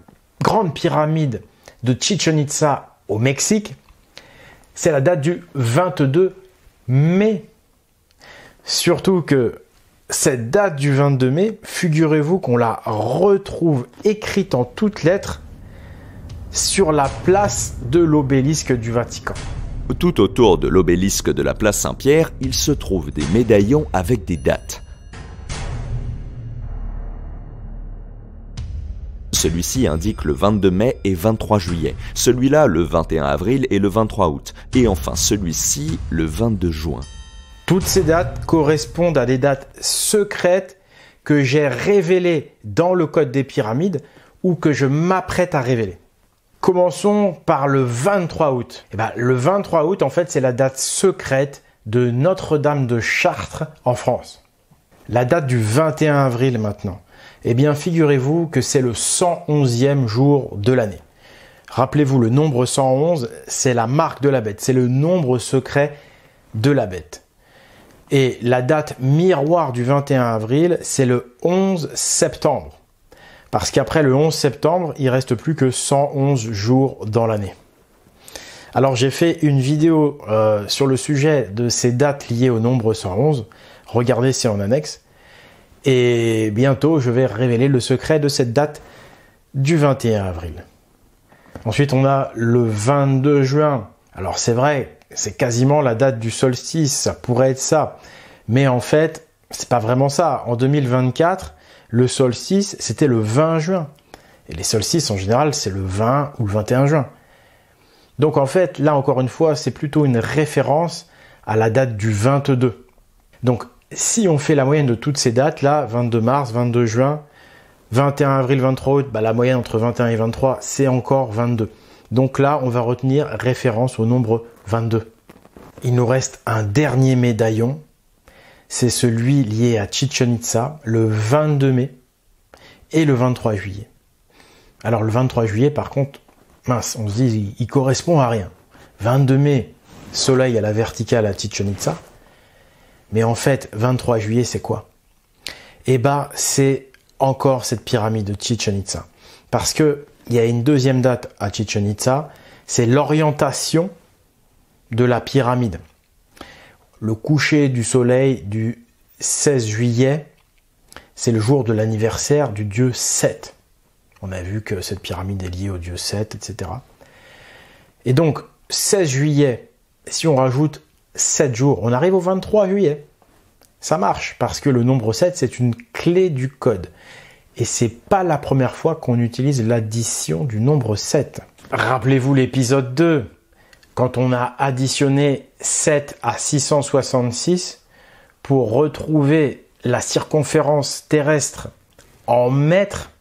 Speaker 1: grande pyramide de Chichén Itzá au Mexique, c'est la date du 22 mai. Surtout que cette date du 22 mai, figurez-vous qu'on la retrouve écrite en toutes lettres sur la place de l'obélisque du Vatican.
Speaker 4: Tout autour de l'obélisque de la place Saint-Pierre, il se trouve des médaillons avec des dates. Celui-ci indique le 22 mai et 23 juillet, celui-là le 21 avril et le 23 août, et enfin celui-ci le 22 juin.
Speaker 1: Toutes ces dates correspondent à des dates secrètes que j'ai révélées dans le code des pyramides ou que je m'apprête à révéler. Commençons par le 23 août. Le 23 août, en fait, c'est la date secrète de Notre-Dame de Chartres en France. La date du 21 avril maintenant. Eh bien, figurez-vous que c'est le 111e jour de l'année. Rappelez-vous, le nombre 111, c'est la marque de la bête. C'est le nombre secret de la bête. Et la date miroir du 21 avril, c'est le 11 septembre. Parce qu'après le 11 septembre, il ne reste plus que 111 jours dans l'année. Alors j'ai fait une vidéo sur le sujet de ces dates liées au nombre 111. Regardez, c'est en annexe. Et bientôt, je vais révéler le secret de cette date du 21 avril. Ensuite, on a le 22 juin. Alors c'est vrai, c'est quasiment la date du solstice, ça pourrait être ça. Mais en fait, c'est pas vraiment ça. En 2024, le solstice, c'était le 20 juin. Et les solstices, en général, c'est le 20 ou le 21 juin. Donc en fait, là encore une fois, c'est plutôt une référence à la date du 22. Donc si on fait la moyenne de toutes ces dates, là, 22 mars, 22 juin, 21 avril, 23 août, la moyenne entre 21 et 23, c'est encore 22. Donc là, on va retenir référence au nombre 22. Il nous reste un dernier médaillon. C'est celui lié à Chichen Itza, le 22 mai et le 23 juillet. Alors le 23 juillet, par contre, mince, on se dit, il correspond à rien. 22 mai, soleil à la verticale à Chichen Itza. Mais en fait, 23 juillet, c'est quoi? Eh bien, c'est encore cette pyramide de Chichen Itza. Parce que il y a une deuxième date à Chichen Itza, c'est l'orientation de la pyramide. Le coucher du soleil du 16 juillet, c'est le jour de l'anniversaire du dieu Seth. On a vu que cette pyramide est liée au dieu Seth, etc. Et donc, 16 juillet, si on rajoute 7 jours, on arrive au 23 juillet. Ça marche, parce que le nombre 7, c'est une clé du code. Et c'est pas la première fois qu'on utilise l'addition du nombre 7. Rappelez-vous l'épisode 2, quand on a additionné 7 à 666 pour retrouver la circonférence terrestre en mètres.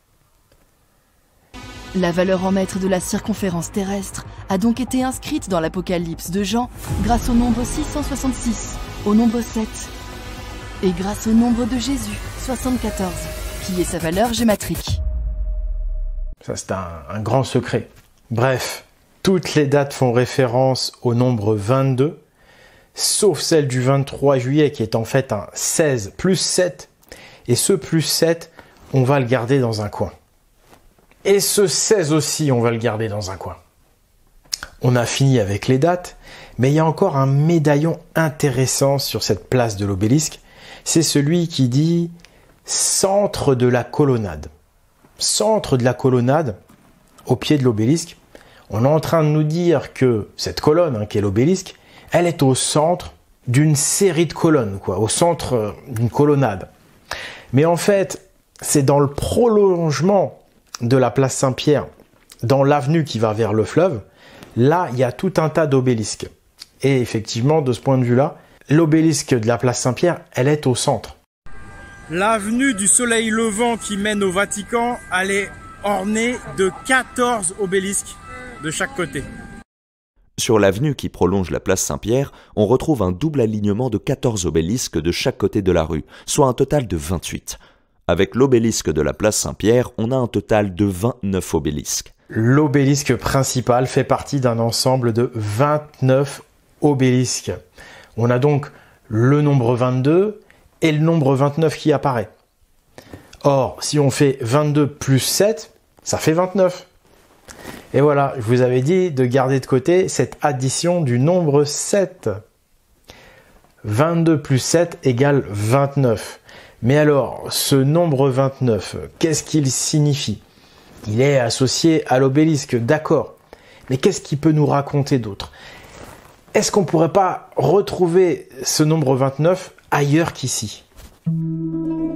Speaker 6: La valeur en mètres de la circonférence terrestre a donc été inscrite dans l'Apocalypse de Jean grâce au nombre 666, au nombre 7, et grâce au nombre de Jésus, 74, qui est sa valeur gématrique.
Speaker 1: Ça, c'est un grand secret. Bref, toutes les dates font référence au nombre 22, sauf celle du 23 juillet qui est en fait un 16 plus 7. Et ce plus 7, on va le garder dans un coin. Et ce 16 aussi, on va le garder dans un coin. On a fini avec les dates, mais il y a encore un médaillon intéressant sur cette place de l'obélisque. C'est celui qui dit « centre de la colonnade ». Centre de la colonnade, au pied de l'obélisque. On est en train de nous dire que cette colonne, qui est l'obélisque, elle est au centre d'une série de colonnes, au centre d'une colonnade. Mais en fait, c'est dans le prolongement de la place Saint-Pierre, dans l'avenue qui va vers le fleuve. Là, il y a tout un tas d'obélisques. Et effectivement, de ce point de vue-là, l'obélisque de la place Saint-Pierre, elle est au centre.
Speaker 5: L'avenue du Soleil Levant qui mène au Vatican, elle est ornée de 14 obélisques de chaque côté.
Speaker 4: Sur l'avenue qui prolonge la place Saint-Pierre, on retrouve un double alignement de 14 obélisques de chaque côté de la rue, soit un total de 28. Avec l'obélisque de la place Saint-Pierre, on a un total de 29 obélisques.
Speaker 1: L'obélisque principal fait partie d'un ensemble de 29 obélisques. On a donc le nombre 22 et le nombre 29 qui apparaît. Or, si on fait 22 plus 7, ça fait 29. Et voilà, je vous avais dit de garder de côté cette addition du nombre 7. 22 plus 7 égale 29. Mais alors, ce nombre 29, qu'est-ce qu'il signifie? Il est associé à l'obélisque, d'accord. Mais qu'est-ce qu'il peut nous raconter d'autre? Est-ce qu'on ne pourrait pas retrouver ce nombre 29 ailleurs qu'ici?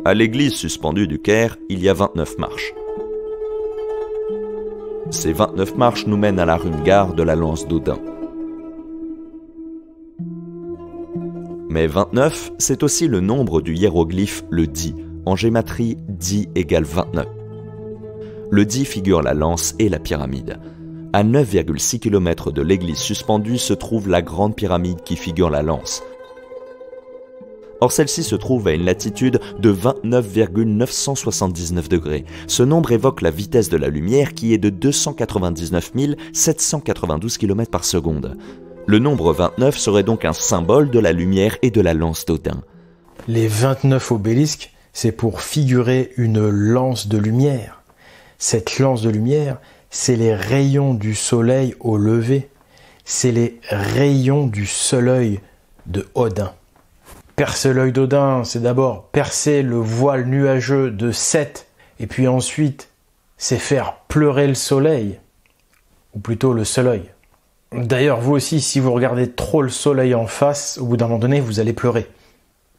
Speaker 4: À l'église suspendue du Caire, il y a 29 marches. Ces 29 marches nous mènent à la rune-gare de la Lance d'Odin. Mais 29, c'est aussi le nombre du hiéroglyphe le Di. En gématrie, Di égale 29. Le Di figure la lance et la pyramide. À 9,6 km de l'église suspendue se trouve la grande pyramide qui figure la lance. Or celle-ci se trouve à une latitude de 29,979 degrés. Ce nombre évoque la vitesse de la lumière qui est de 299 792 km par seconde. Le nombre 29 serait donc un symbole de la lumière et de la lance d'Odin.
Speaker 1: Les 29 obélisques, c'est pour figurer une lance de lumière. Cette lance de lumière, c'est les rayons du soleil au lever. C'est les rayons du seul œil de Odin. Percer l'œil d'Odin, c'est d'abord percer le voile nuageux de Seth, et puis ensuite, c'est faire pleurer le soleil, ou plutôt le seul œil. D'ailleurs, vous aussi, si vous regardez trop le soleil en face, au bout d'un moment donné, vous allez pleurer.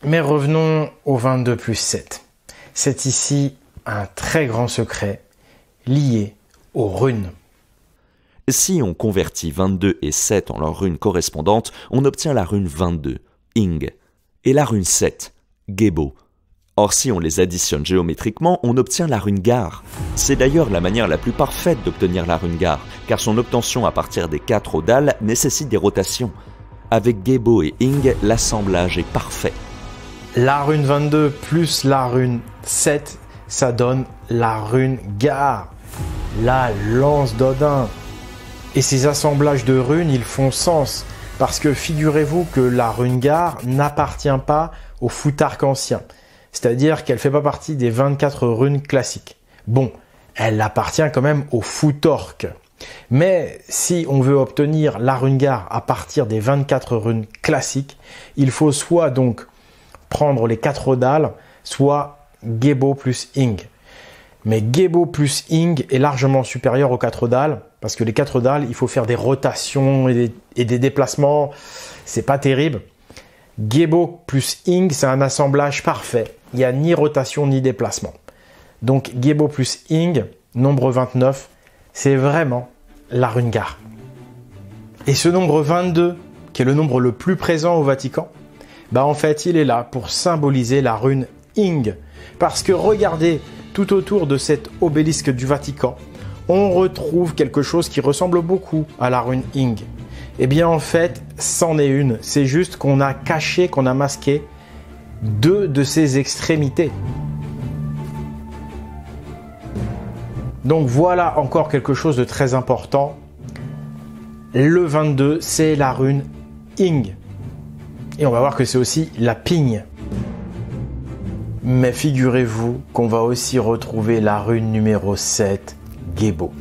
Speaker 1: Mais revenons au 22 plus 7. C'est ici un très grand secret lié aux runes.
Speaker 4: Si on convertit 22 et 7 en leurs runes correspondantes, on obtient la rune 22, Ing, et la rune 7, Gebo. Or, si on les additionne géométriquement, on obtient la rune Gar. C'est d'ailleurs la manière la plus parfaite d'obtenir la rune Gar, car son obtention à partir des 4 odales nécessite des rotations. Avec Gebo et Ing, l'assemblage est parfait.
Speaker 1: La rune 22 plus la rune 7, ça donne la rune Gar, la lance d'Odin. Et ces assemblages de runes, ils font sens, parce que figurez-vous que la rune Gar n'appartient pas au Futhark ancien. C'est-à-dire qu'elle ne fait pas partie des 24 runes classiques. Bon, elle appartient quand même au Futork. Mais si on veut obtenir la rune Gar à partir des 24 runes classiques, il faut soit donc prendre les 4 odales, soit Gebo plus Ing. Mais Gebo plus Ing est largement supérieur aux 4 odales, parce que les 4 odales, il faut faire des rotations et des déplacements, c'est pas terrible. Gebo plus Ing, c'est un assemblage parfait. Il n'y a ni rotation ni déplacement. Donc Gebo plus Ing, nombre 29, c'est vraiment la rune Gar. Et ce nombre 22, qui est le nombre le plus présent au Vatican, en fait il est là pour symboliser la rune Ing. Parce que regardez, tout autour de cet obélisque du Vatican, on retrouve quelque chose qui ressemble beaucoup à la rune Ing. Eh bien en fait, c'en est une. C'est juste qu'on a caché, qu'on a masqué 2 de ses extrémités. Donc voilà encore quelque chose de très important. Le 22, c'est la rune Ing. Et on va voir que c'est aussi la pigne. Mais figurez-vous qu'on va aussi retrouver la rune numéro 7, Gebo.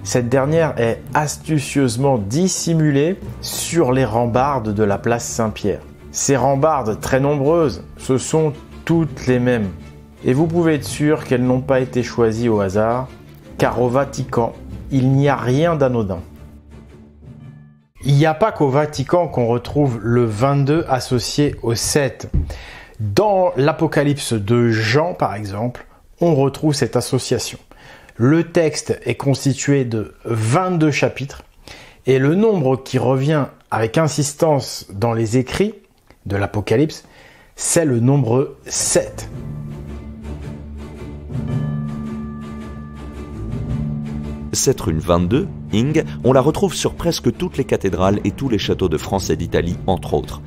Speaker 1: Cette dernière est astucieusement dissimulée sur les rambardes de la place Saint-Pierre. Ces rambardes très nombreuses, ce sont toutes les mêmes. Et vous pouvez être sûr qu'elles n'ont pas été choisies au hasard, car au Vatican, il n'y a rien d'anodin. Il n'y a pas qu'au Vatican qu'on retrouve le 22 associé au 7. Dans l'Apocalypse de Jean, par exemple, on retrouve cette association. Le texte est constitué de 22 chapitres et le nombre qui revient avec insistance dans les écrits de l'Apocalypse, c'est le nombre 7.
Speaker 4: Cette rune 22, Ing, on la retrouve sur presque toutes les cathédrales et tous les châteaux de France et d'Italie, entre autres.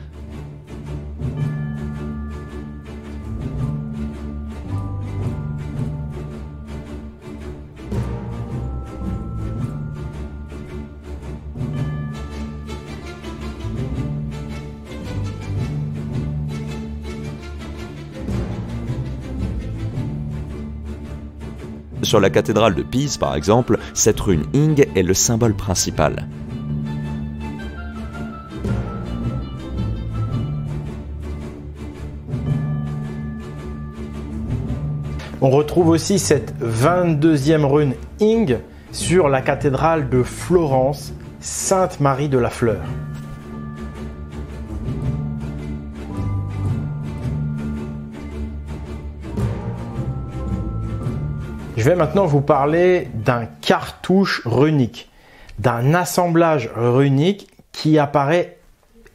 Speaker 4: Sur la cathédrale de Pise, par exemple, cette rune Ing est le symbole principal.
Speaker 1: On retrouve aussi cette 22e rune Ing sur la cathédrale de Florence, Sainte-Marie de la Fleur. Je vais maintenant vous parler d'un cartouche runique, d'un assemblage runique qui apparaît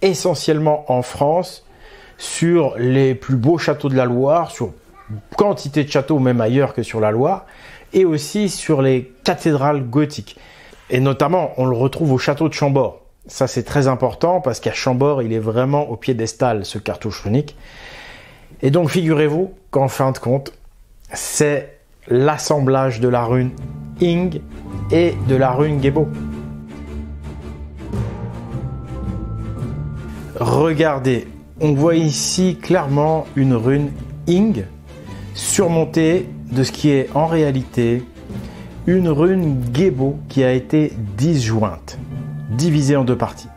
Speaker 1: essentiellement en France sur les plus beaux châteaux de la Loire, sur quantité de châteaux même ailleurs que sur la Loire, et aussi sur les cathédrales gothiques. Et notamment, on le retrouve au château de Chambord. Ça, c'est très important parce qu'à Chambord, il est vraiment au piédestal, ce cartouche runique. Et donc, figurez-vous qu'en fin de compte, c'est l'assemblage de la rune Ing et de la rune Gebo. Regardez, on voit ici clairement une rune Ing surmontée de ce qui est en réalité une rune Gebo qui a été disjointe, divisée en deux parties.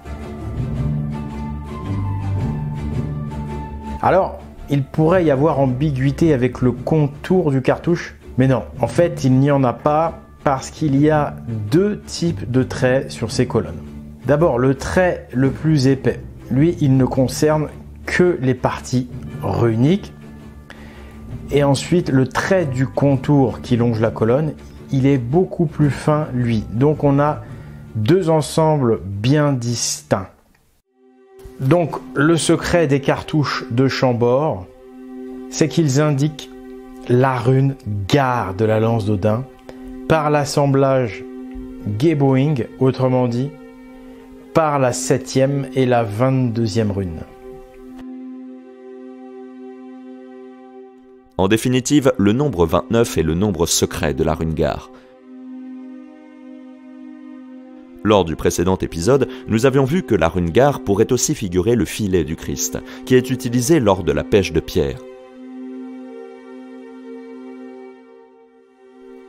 Speaker 1: Alors, il pourrait y avoir ambiguïté avec le contour du cartouche, mais non, en fait, il n'y en a pas parce qu'il y a deux types de traits sur ces colonnes. D'abord, le trait le plus épais, lui, il ne concerne que les parties runiques. Et ensuite, le trait du contour qui longe la colonne, il est beaucoup plus fin, lui. Donc, on a deux ensembles bien distincts. Donc, le secret des cartouches de Chambord, c'est qu'ils indiquent la rune Gar de la lance d'Odin par l'assemblage Geboing, autrement dit, par la 7e et la 22e rune.
Speaker 4: En définitive, le nombre 29 est le nombre secret de la rune Gar. Lors du précédent épisode, nous avions vu que la rune Gar pourrait aussi figurer le filet du Christ, qui est utilisé lors de la pêche de pierre.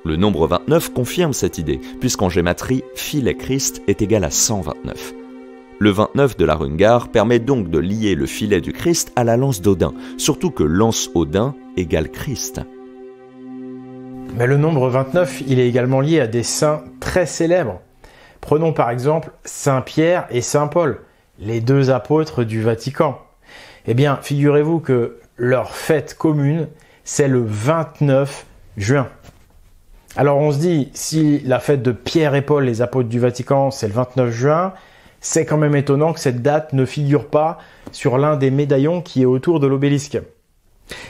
Speaker 4: Le nombre 29 confirme cette idée, puisqu'en gématrie, filet Christ est égal à 129. Le 29 de la rune Gar permet donc de lier le filet du Christ à la lance d'Odin, surtout que lance Odin égale Christ.
Speaker 1: Mais le nombre 29, il est également lié à des saints très célèbres. Prenons par exemple Saint Pierre et Saint Paul, les deux apôtres du Vatican. Eh bien, figurez-vous que leur fête commune, c'est le 29 juin. Alors on se dit, si la fête de Pierre et Paul, les apôtres du Vatican, c'est le 29 juin, c'est quand même étonnant que cette date ne figure pas sur l'un des médaillons qui est autour de l'obélisque.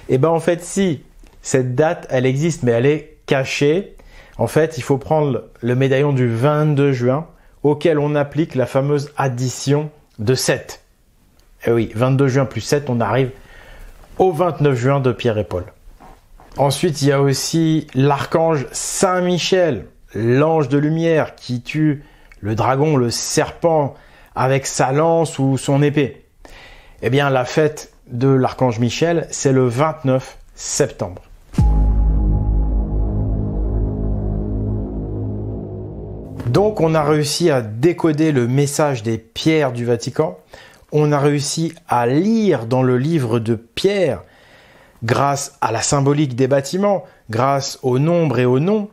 Speaker 1: Et bien en fait, si, cette date, elle existe, mais elle est cachée. En fait, il faut prendre le médaillon du 22 juin, auquel on applique la fameuse addition de 7. Et oui, 22 juin plus 7, on arrive au 29 juin de Pierre et Paul. Ensuite, il y a aussi l'archange Saint Michel, l'ange de lumière qui tue le dragon, le serpent, avec sa lance ou son épée. Eh bien, la fête de l'archange Michel, c'est le 29 septembre. Donc, on a réussi à décoder le message des pierres du Vatican. On a réussi à lire dans le livre de Pierre, grâce à la symbolique des bâtiments, grâce au nombre et au nom,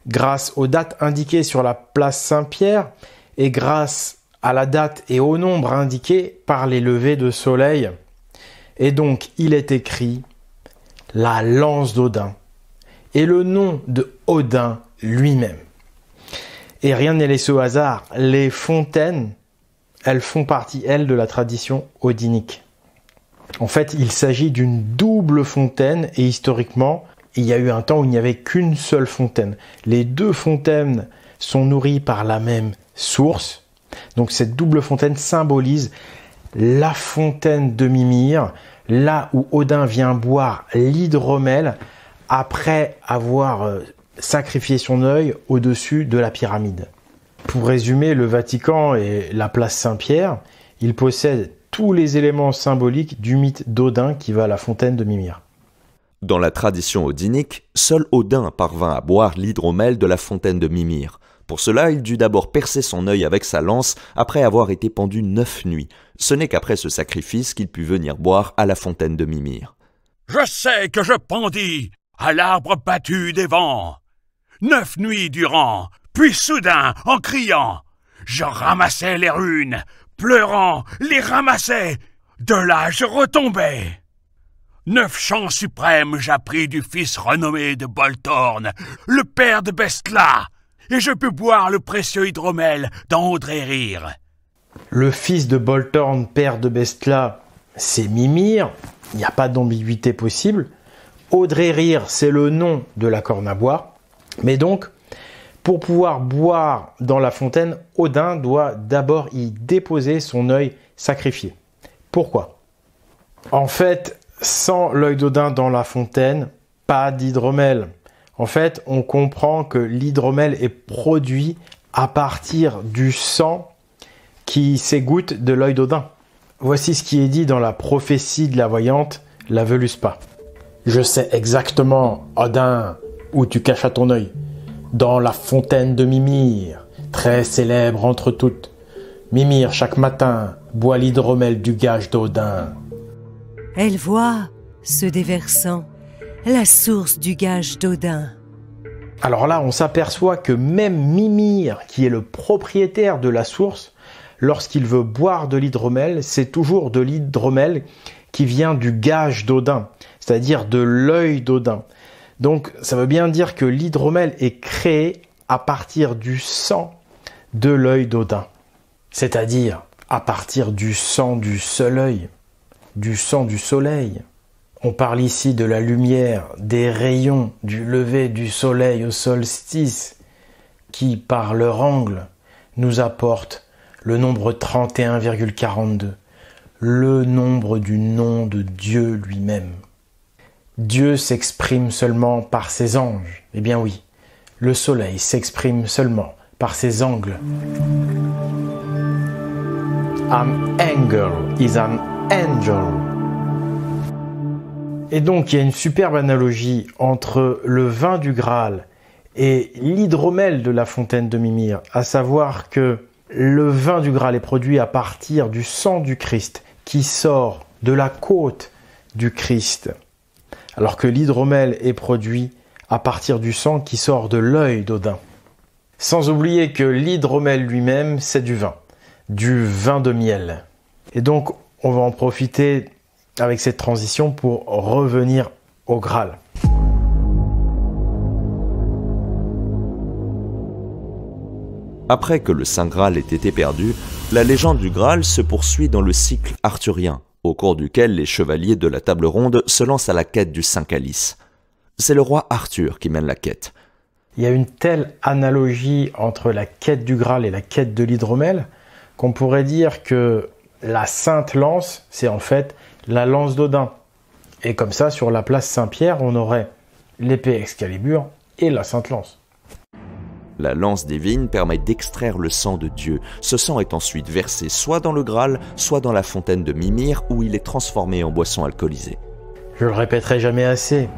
Speaker 1: grâce aux dates indiquées sur la place Saint-Pierre et grâce à la date et au nombre indiqués par les levées de soleil. Et donc, il est écrit la lance d'Odin et le nom de Odin lui-même. Et rien n'est laissé au hasard. Les fontaines, elles font partie, elles, de la tradition odinique. En fait, il s'agit d'une double fontaine et historiquement, il y a eu un temps où il n'y avait qu'une seule fontaine. Les deux fontaines sont nourries par la même source. Donc cette double fontaine symbolise la fontaine de Mimir, là où Odin vient boire l'hydromel après avoir sacrifié son œil au-dessus de la pyramide. Pour résumer, le Vatican et la place Saint-Pierre, ils possèdent tous les éléments symboliques du mythe d'Odin qui va à la fontaine de Mimir.
Speaker 4: Dans la tradition odinique, seul Odin parvint à boire l'hydromel de la fontaine de Mimir. Pour cela, il dut d'abord percer son œil avec sa lance après avoir été pendu 9 nuits. Ce n'est qu'après ce sacrifice qu'il put venir boire à la fontaine de Mimir.
Speaker 3: Je sais que je pendis à l'arbre battu des vents 9 nuits durant, puis soudain, en criant, je ramassais les runes, pleurant, les ramassais, de là je retombais. 9 chants suprêmes j'appris du fils renommé de Boltorn, le père de Bestla, et je pus boire le précieux hydromel dans Audrey-Rire.
Speaker 1: Le fils de Boltorn, père de Bestla, c'est Mimir, il n'y a pas d'ambiguïté possible. Audrey-Rire, c'est le nom de la corne à boire. Mais donc, Pour pouvoir boire dans la fontaine, Odin doit d'abord y déposer son œil sacrifié. Pourquoi? En fait, sans l'œil d'Odin dans la fontaine, pas d'hydromel. En fait, on comprend que l'hydromel est produit à partir du sang qui s'égoutte de l'œil d'Odin. Voici ce qui est dit dans la prophétie de la voyante, la Völuspá. Je sais exactement, Odin, où tu cachas ton œil. Dans la fontaine de Mimir, très célèbre entre toutes. Mimir, chaque matin, boit l'hydromel du gage d'Odin.
Speaker 7: Elle voit, se déversant, la source du gage d'Odin.
Speaker 1: Alors là, on s'aperçoit que même Mimir, qui est le propriétaire de la source, lorsqu'il veut boire de l'hydromel, c'est toujours de l'hydromel qui vient du gage d'Odin, c'est-à-dire de l'œil d'Odin. Donc ça veut bien dire que l'hydromel est créé à partir du sang de l'œil d'Odin, c'est-à-dire à partir du sang du seul œil, du sang du soleil. On parle ici de la lumière, des rayons du lever du soleil au solstice, qui, par leur angle, nous apportent le nombre 31,42, le nombre du nom de Dieu lui-même. Dieu s'exprime seulement par ses anges. Eh bien oui, le soleil s'exprime seulement par ses angles. An angel is an angel. Et donc, il y a une superbe analogie entre le vin du Graal et l'hydromel de la fontaine de Mimir, à savoir que le vin du Graal est produit à partir du sang du Christ qui sort de la côte du Christ, alors que l'hydromel est produit à partir du sang qui sort de l'œil d'Odin. Sans oublier que l'hydromel lui-même, c'est du vin de miel. Et donc, on va en profiter avec cette transition pour revenir au Graal.
Speaker 4: Après que le Saint Graal ait été perdu, la légende du Graal se poursuit dans le cycle arthurien, au cours duquel les chevaliers de la table ronde se lancent à la quête du Saint Calice. C'est le roi Arthur qui mène la quête.
Speaker 1: Il y a une telle analogie entre la quête du Graal et la quête de l'hydromel qu'on pourrait dire que la Sainte Lance, c'est en fait la lance d'Odin. Et comme ça, sur la place Saint-Pierre, on aurait l'épée Excalibur et la Sainte Lance.
Speaker 4: La lance divine permet d'extraire le sang de Dieu. Ce sang est ensuite versé soit dans le Graal, soit dans la fontaine de Mimir, où il est transformé en boisson alcoolisée.
Speaker 1: Je le répéterai jamais assez.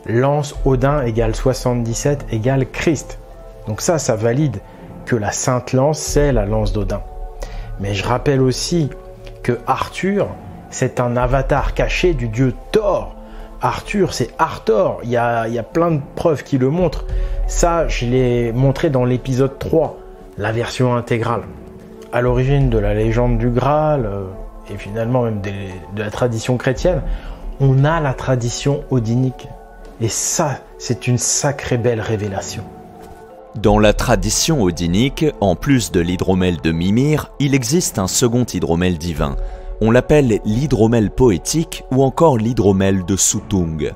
Speaker 1: Lance Odin égale 77 égale Christ. Donc ça valide que la Sainte Lance, c'est la lance d'Odin. Mais je rappelle aussi que Arthur, c'est un avatar caché du dieu Thor. Arthur, c'est Arthur. Il y a plein de preuves qui le montrent. Ça, je l'ai montré dans l'épisode 3, la version intégrale. À l'origine de la légende du Graal, et finalement même de la tradition chrétienne, on a la tradition odinique. Et ça, c'est une sacrée belle révélation.
Speaker 4: Dans la tradition odinique, en plus de l'hydromel de Mimir, il existe un second hydromel divin. On l'appelle l'hydromel poétique ou encore l'hydromel de Suttung.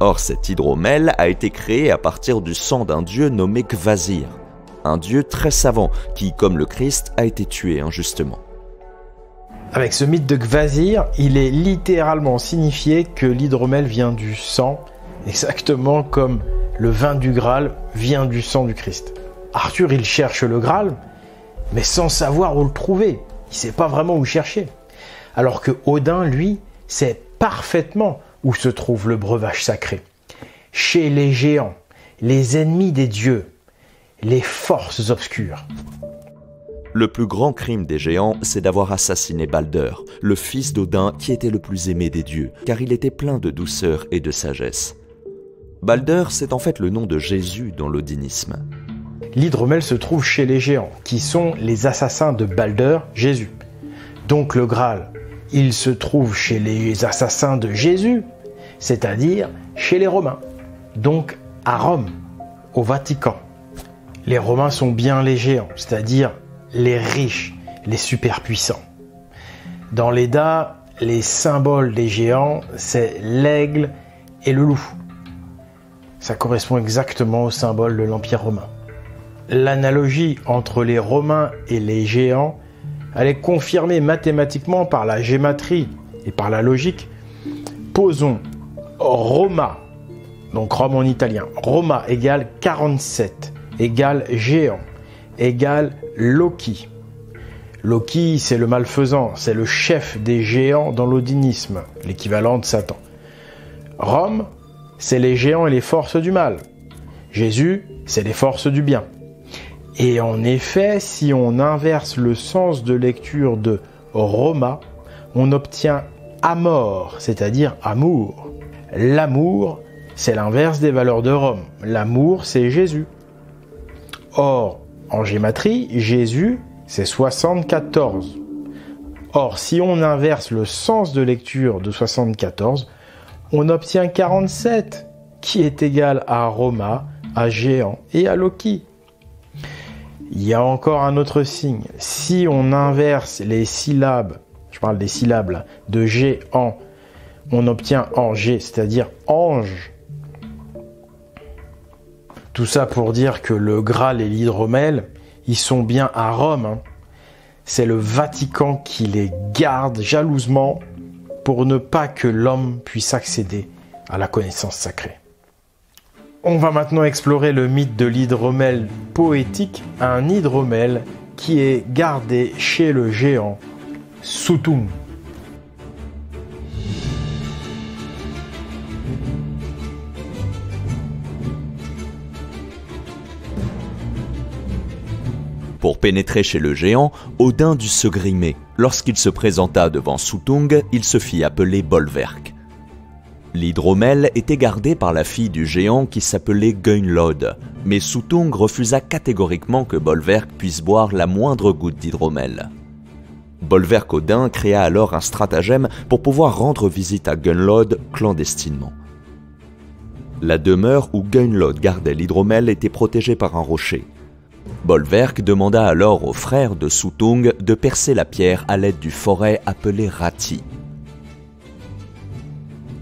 Speaker 4: Or, cet hydromel a été créé à partir du sang d'un dieu nommé Kvasir, un dieu très savant qui, comme le Christ, a été tué injustement.
Speaker 1: Avec ce mythe de Kvasir, il est littéralement signifié que l'hydromel vient du sang, exactement comme le vin du Graal vient du sang du Christ. Arthur, il cherche le Graal, mais sans savoir où le trouver. Il ne sait pas vraiment où chercher. Alors que Odin, lui, sait parfaitement où se trouve le breuvage sacré. Chez les géants, les ennemis des dieux, les forces obscures.
Speaker 4: Le plus grand crime des géants, c'est d'avoir assassiné Balder, le fils d'Odin qui était le plus aimé des dieux, car il était plein de douceur et de sagesse. Balder, c'est en fait le nom de Jésus dans l'odinisme.
Speaker 1: L'hydromel se trouve chez les géants, qui sont les assassins de Balder, Jésus. Donc le Graal, il se trouve chez les assassins de Jésus, c'est-à-dire chez les Romains, donc à Rome, au Vatican. Les Romains sont bien les géants, c'est-à-dire les riches, les superpuissants. Dans l'Edda, les symboles des géants, c'est l'aigle et le loup. Ça correspond exactement au symbole de l'Empire romain. l'analogie entre les Romains et les géants, elle est confirmée mathématiquement par la gématrie et par la logique. Posons Roma, donc Rome en italien, Roma égale 47, égale géant, égale Loki. Loki, c'est le malfaisant, c'est le chef des géants dans l'odinisme, l'équivalent de Satan. Rome, c'est les géants et les forces du mal. Jésus, c'est les forces du bien. Et en effet, si on inverse le sens de lecture de Roma, on obtient amor, c'est-à-dire amour. L'amour, c'est l'inverse des valeurs de Rome. L'amour, c'est Jésus. Or, en gématrie, Jésus, c'est 74. Or, si on inverse le sens de lecture de 74, on obtient 47, qui est égal à Roma, à géant et à Loki. Il y a encore un autre signe. Si on inverse les syllabes, je parle des syllabes là, de géant, on obtient angé, c'est-à-dire ange. Tout ça pour dire que le Graal et l'hydromel, ils sont bien à Rome. Hein. C'est le Vatican qui les garde jalousement pour ne pas que l'homme puisse accéder à la connaissance sacrée. On va maintenant explorer le mythe de l'hydromel poétique, un hydromel qui est gardé chez le géant Soutung.
Speaker 4: Pour pénétrer chez le géant, Odin dut se grimer. Lorsqu'il se présenta devant Soutung, il se fit appeler Bolverk. L'hydromel était gardé par la fille du géant qui s'appelait Gunnlod, mais Soutung refusa catégoriquement que Bolverk puisse boire la moindre goutte d'hydromel. Bolverk Odin créa alors un stratagème pour pouvoir rendre visite à Gunnlod clandestinement. La demeure où Gunnlod gardait l'hydromel était protégée par un rocher. Bolverk demanda alors aux frères de Soutung de percer la pierre à l'aide du forêt appelé Rati.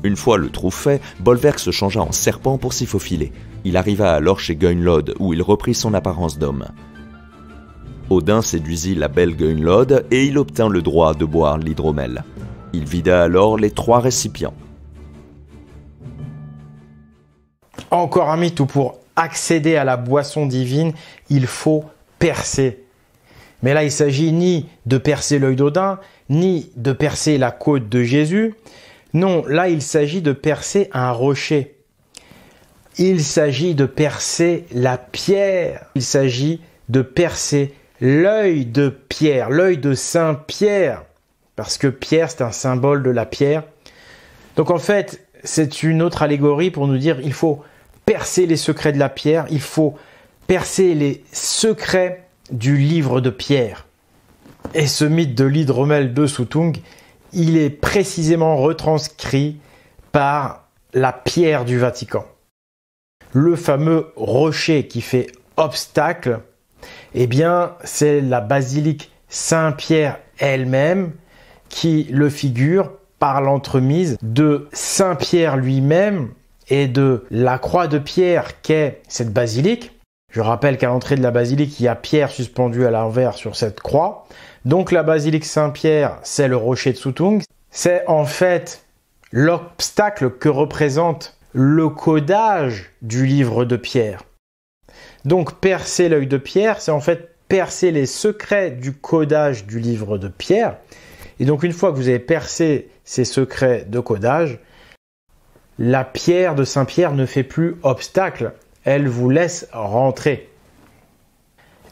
Speaker 4: Une fois le trou fait, Bolverk se changea en serpent pour s'y faufiler. Il arriva alors chez Gunnlod, où il reprit son apparence d'homme. Odin séduisit la belle Gunnlod et il obtint le droit de boire l'hydromel. Il vida alors les 3 récipients.
Speaker 1: Encore un mythe où pour accéder à la boisson divine, il faut percer. Mais là, il s'agit ni de percer l'œil d'Odin, ni de percer la côte de Jésus. Non, là, il s'agit de percer un rocher. Il s'agit de percer la pierre. Il s'agit de percer l'œil de Pierre, l'œil de Saint Pierre. Parce que Pierre, c'est un symbole de la pierre. Donc en fait, c'est une autre allégorie pour nous dire il faut percer les secrets de la pierre, il faut percer les secrets du livre de Pierre. Et ce mythe de l'hydromel de Soutung, il est précisément retranscrit par la pierre du Vatican. Le fameux rocher qui fait obstacle, eh bien, c'est la basilique Saint-Pierre elle-même qui le figure par l'entremise de Saint-Pierre lui-même et de la croix de pierre qu'est cette basilique. Je rappelle qu'à l'entrée de la basilique, il y a Pierre suspendu à l'envers sur cette croix. Donc la basilique Saint-Pierre, c'est le rocher de Soutung. C'est en fait l'obstacle que représente le codage du livre de Pierre. Donc percer l'œil de Pierre, c'est en fait percer les secrets du codage du livre de Pierre. Et donc une fois que vous avez percé ces secrets de codage, la pierre de Saint-Pierre ne fait plus obstacle, elle vous laisse rentrer.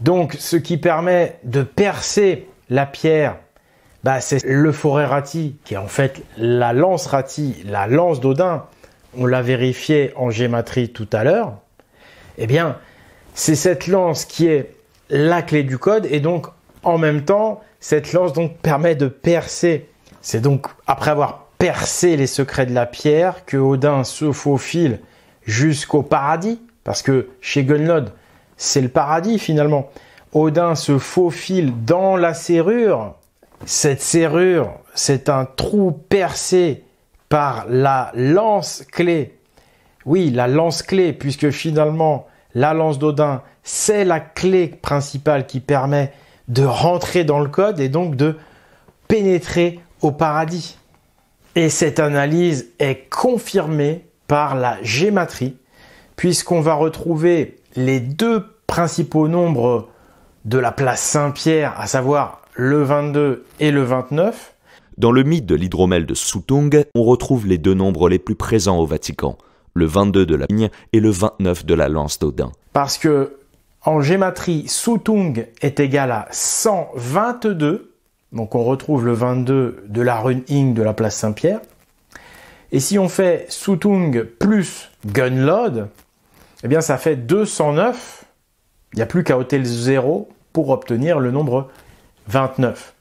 Speaker 1: Donc ce qui permet de percer la pierre, c'est le forêt Rati, qui est en fait la lance Rati, la lance d'Odin. On l'a vérifié en gématrie tout à l'heure. Eh bien, c'est cette lance qui est la clé du code, et donc en même temps, cette lance donc permet de percer. C'est donc après avoir percé les secrets de la pierre que Odin se faufile jusqu'au paradis, parce que chez Gunnlod, c'est le paradis finalement. Odin se faufile dans la serrure. Cette serrure, c'est un trou percé par la lance-clé. Oui, la lance-clé, puisque finalement, la lance d'Odin, c'est la clé principale qui permet de rentrer dans le code et donc de pénétrer au paradis. Et cette analyse est confirmée par la gématrie, puisqu'on va retrouver les deux principaux nombres de la place Saint-Pierre, à savoir le 22 et le 29.
Speaker 4: Dans le mythe de l'hydromel de Soutung, on retrouve les deux nombres les plus présents au Vatican, le 22 de la pigne et le 29 de la lance d'Odin.
Speaker 1: Parce que en gématrie, Soutung est égal à 122, donc on retrouve le 22 de la rune Ing de la place Saint-Pierre. Et si on fait Soutung plus Gunlod, eh bien ça fait 209. Il n'y a plus qu'à ôter le 0 pour obtenir le nombre 29.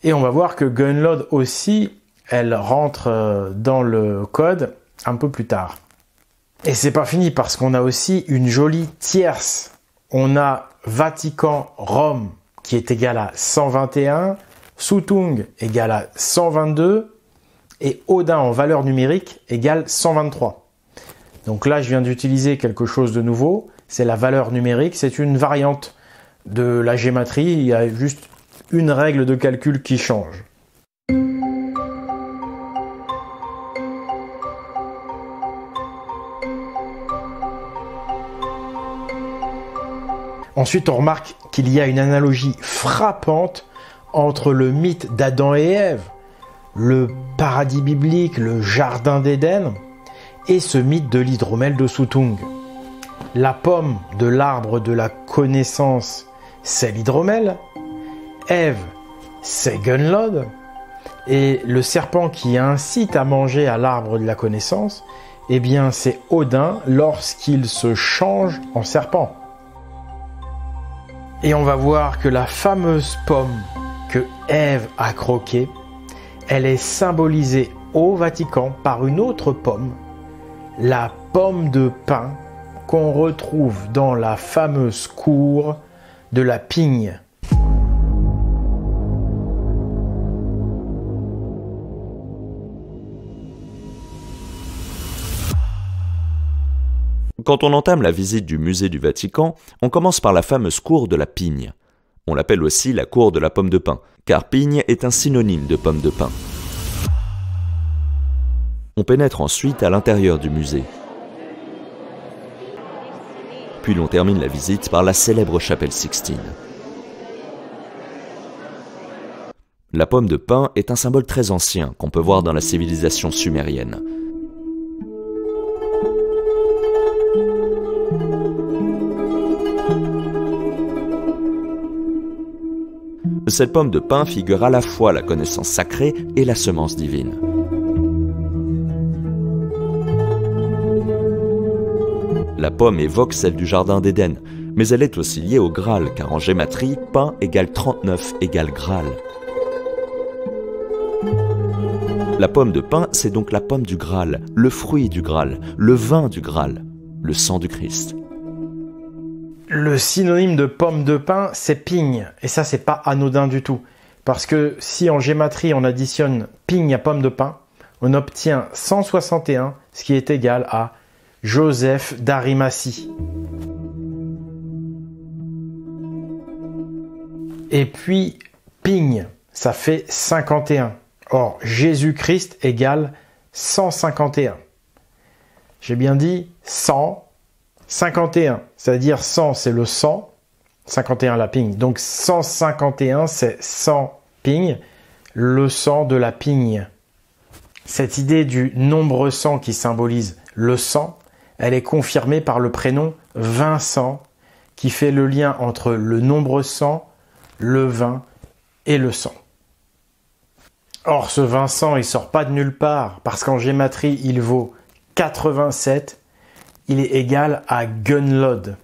Speaker 1: Et on va voir que Gunlod aussi, elle rentre dans le code un peu plus tard. Et c'est pas fini parce qu'on a aussi une jolie tierce. On a Vatican-Rome qui est égal à 121, Soutung égale à 122 et Odin en valeur numérique égale 123. Donc là, je viens d'utiliser quelque chose de nouveau. C'est la valeur numérique. C'est une variante de la gématrie. Il y a juste une règle de calcul qui change. Ensuite, on remarque qu'il y a une analogie frappante entre le mythe d'Adam et Ève, le paradis biblique, le jardin d'Éden, et ce mythe de l'hydromel de Soutung. La pomme de l'arbre de la connaissance, c'est l'hydromel. Ève, c'est Gunlod. Et le serpent qui incite à manger à l'arbre de la connaissance, eh bien c'est Odin lorsqu'il se change en serpent. Et on va voir que la fameuse pomme que Ève a croquée, elle est symbolisée au Vatican par une autre pomme, la pomme de pin qu'on retrouve dans la fameuse cour de la Pigne.
Speaker 4: Quand on entame la visite du musée du Vatican, on commence par la fameuse cour de la Pigne. On l'appelle aussi la cour de la pomme de pin, car pigne est un synonyme de pomme de pin. On pénètre ensuite à l'intérieur du musée. Puis l'on termine la visite par la célèbre chapelle Sixtine. La pomme de pin est un symbole très ancien qu'on peut voir dans la civilisation sumérienne. Cette pomme de pin figure à la fois la connaissance sacrée et la semence divine. La pomme évoque celle du jardin d'Éden, mais elle est aussi liée au Graal, car en gématrie, pin égale 39 égale Graal. La pomme de pin, c'est donc la pomme du Graal, le fruit du Graal, le vin du Graal, le sang du Christ.
Speaker 1: Le synonyme de pomme de pin, c'est pigne. Et ça, c'est pas anodin du tout. Parce que si en gématrie, on additionne pigne à pomme de pin, on obtient 161, ce qui est égal à Joseph d'Arimathie. Et puis, pigne, ça fait 51. Or, Jésus-Christ égale 151. J'ai bien dit 151, c'est-à-dire 100 c'est le 100, 51 la pigne. Donc 151 c'est 100 pignes, le sang de la pigne. Cette idée du nombre 100 qui symbolise le sang, elle est confirmée par le prénom Vincent qui fait le lien entre le nombre 100, le vin et le sang. Or ce Vincent il sort pas de nulle part parce qu'en gématrie il vaut 87. Il est égal à Gunlod.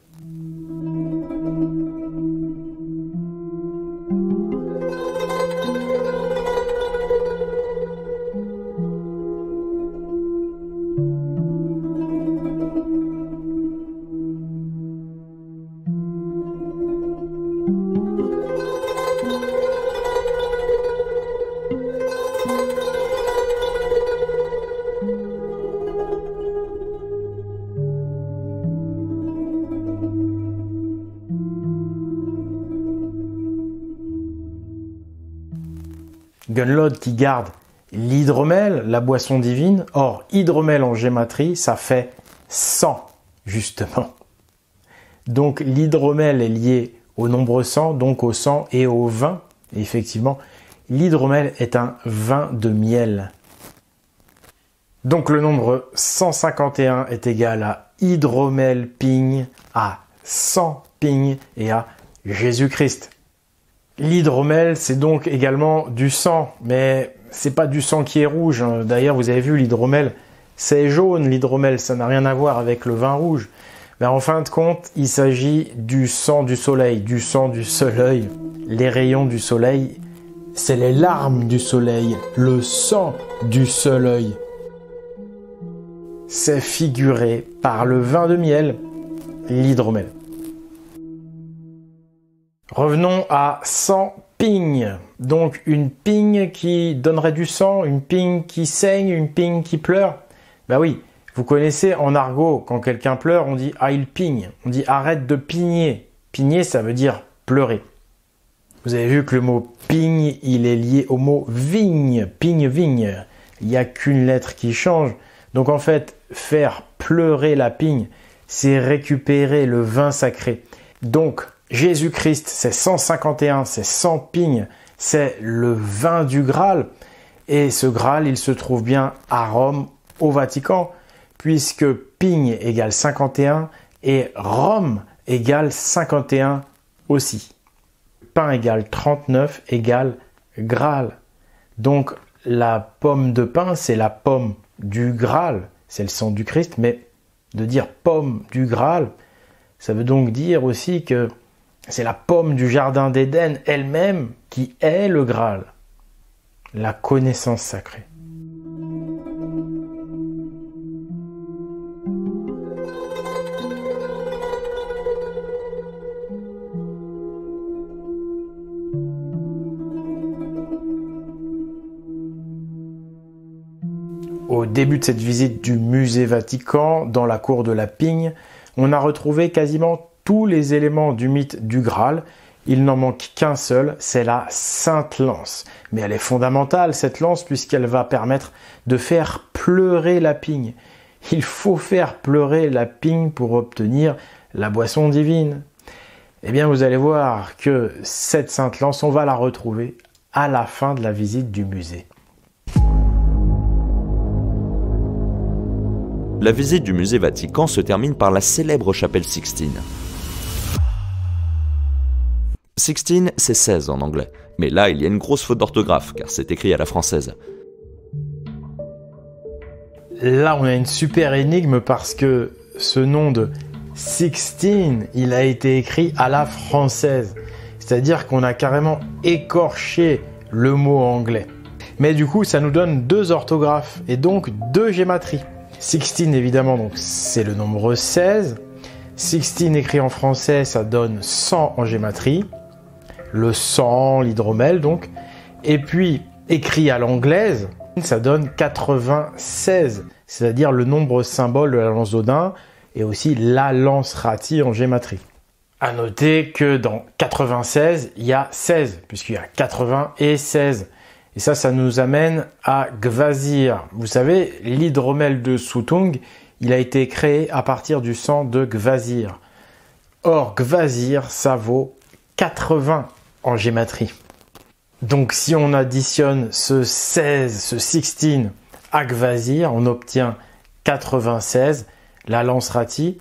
Speaker 1: Gunlod qui garde l'hydromel, la boisson divine. Or, hydromel en gématrie, ça fait 100, justement. Donc, l'hydromel est lié au nombre 100, donc au sang et au vin. Et effectivement, l'hydromel est un vin de miel. Donc, le nombre 151 est égal à hydromel ping, à 100 ping et à Jésus-Christ. L'hydromel, c'est donc également du sang, mais c'est pas du sang qui est rouge. D'ailleurs, vous avez vu, l'hydromel, c'est jaune, l'hydromel, ça n'a rien à voir avec le vin rouge. Mais en fin de compte, il s'agit du sang du soleil, du sang du soleil. Les rayons du soleil, c'est les larmes du soleil, le sang du soleil. C'est figuré par le vin de miel, l'hydromel. Revenons à 100 ping. Donc une ping qui donnerait du sang, une ping qui saigne, une ping qui pleure. Ben oui, vous connaissez en argot, quand quelqu'un pleure, on dit « ah, il pigne ». On dit « arrête de pigner ». Pigner, ça veut dire pleurer. Vous avez vu que le mot « pigne », il est lié au mot « vigne », « pigne-vigne ». Il n'y a qu'une lettre qui change. Donc en fait, faire pleurer la pigne, c'est récupérer le vin sacré. Donc, Jésus-Christ, c'est 151, c'est 100 ping, c'est le vin du Graal. Et ce Graal, il se trouve bien à Rome, au Vatican, puisque ping égale 51 et Rome égale 51 aussi. Pain égale 39 égale Graal. Donc la pomme de pain, c'est la pomme du Graal, c'est le sang du Christ, mais de dire pomme du Graal, ça veut donc dire aussi que c'est la pomme du jardin d'Éden elle-même qui est le Graal, la connaissance sacrée. Au début de cette visite du musée Vatican, dans la cour de la Pigne, on a retrouvé quasiment tous les éléments du mythe du Graal. Il n'en manque qu'un seul, c'est la Sainte Lance. Mais elle est fondamentale, cette lance, puisqu'elle va permettre de faire pleurer la Pigne. Il faut faire pleurer la Pigne pour obtenir la boisson divine. Eh bien, vous allez voir que cette Sainte Lance, on va la retrouver à la fin de la visite du musée.
Speaker 4: La visite du musée Vatican se termine par la célèbre chapelle Sixtine. Sixtine, c'est 16 en anglais. Mais là, il y a une grosse faute d'orthographe, car c'est écrit à la française.
Speaker 1: Là, on a une super énigme parce que ce nom de Sixtine, il a été écrit à la française. C'est-à-dire qu'on a carrément écorché le mot anglais. Mais du coup, ça nous donne 2 orthographes et donc 2 gématries. Sixtine, évidemment, donc c'est le nombre 16. Sixtine écrit en français, ça donne 100 en gématrie. Le sang, l'hydromel, donc. Et puis, écrit à l'anglaise, ça donne 96, c'est-à-dire le nombre symbole de la lance d'Odin et aussi la lance rati en gématrie. À noter que dans 96, il y a 16, puisqu'il y a 80 et 16. Et ça nous amène à Gvasir. Vous savez, l'hydromel de Soutung, il a été créé à partir du sang de Gvasir. Or, Gvasir, ça vaut 80 en gématrie. Donc, si on additionne ce 16, ce 16 à Gvasir, on obtient 96, la lance rati.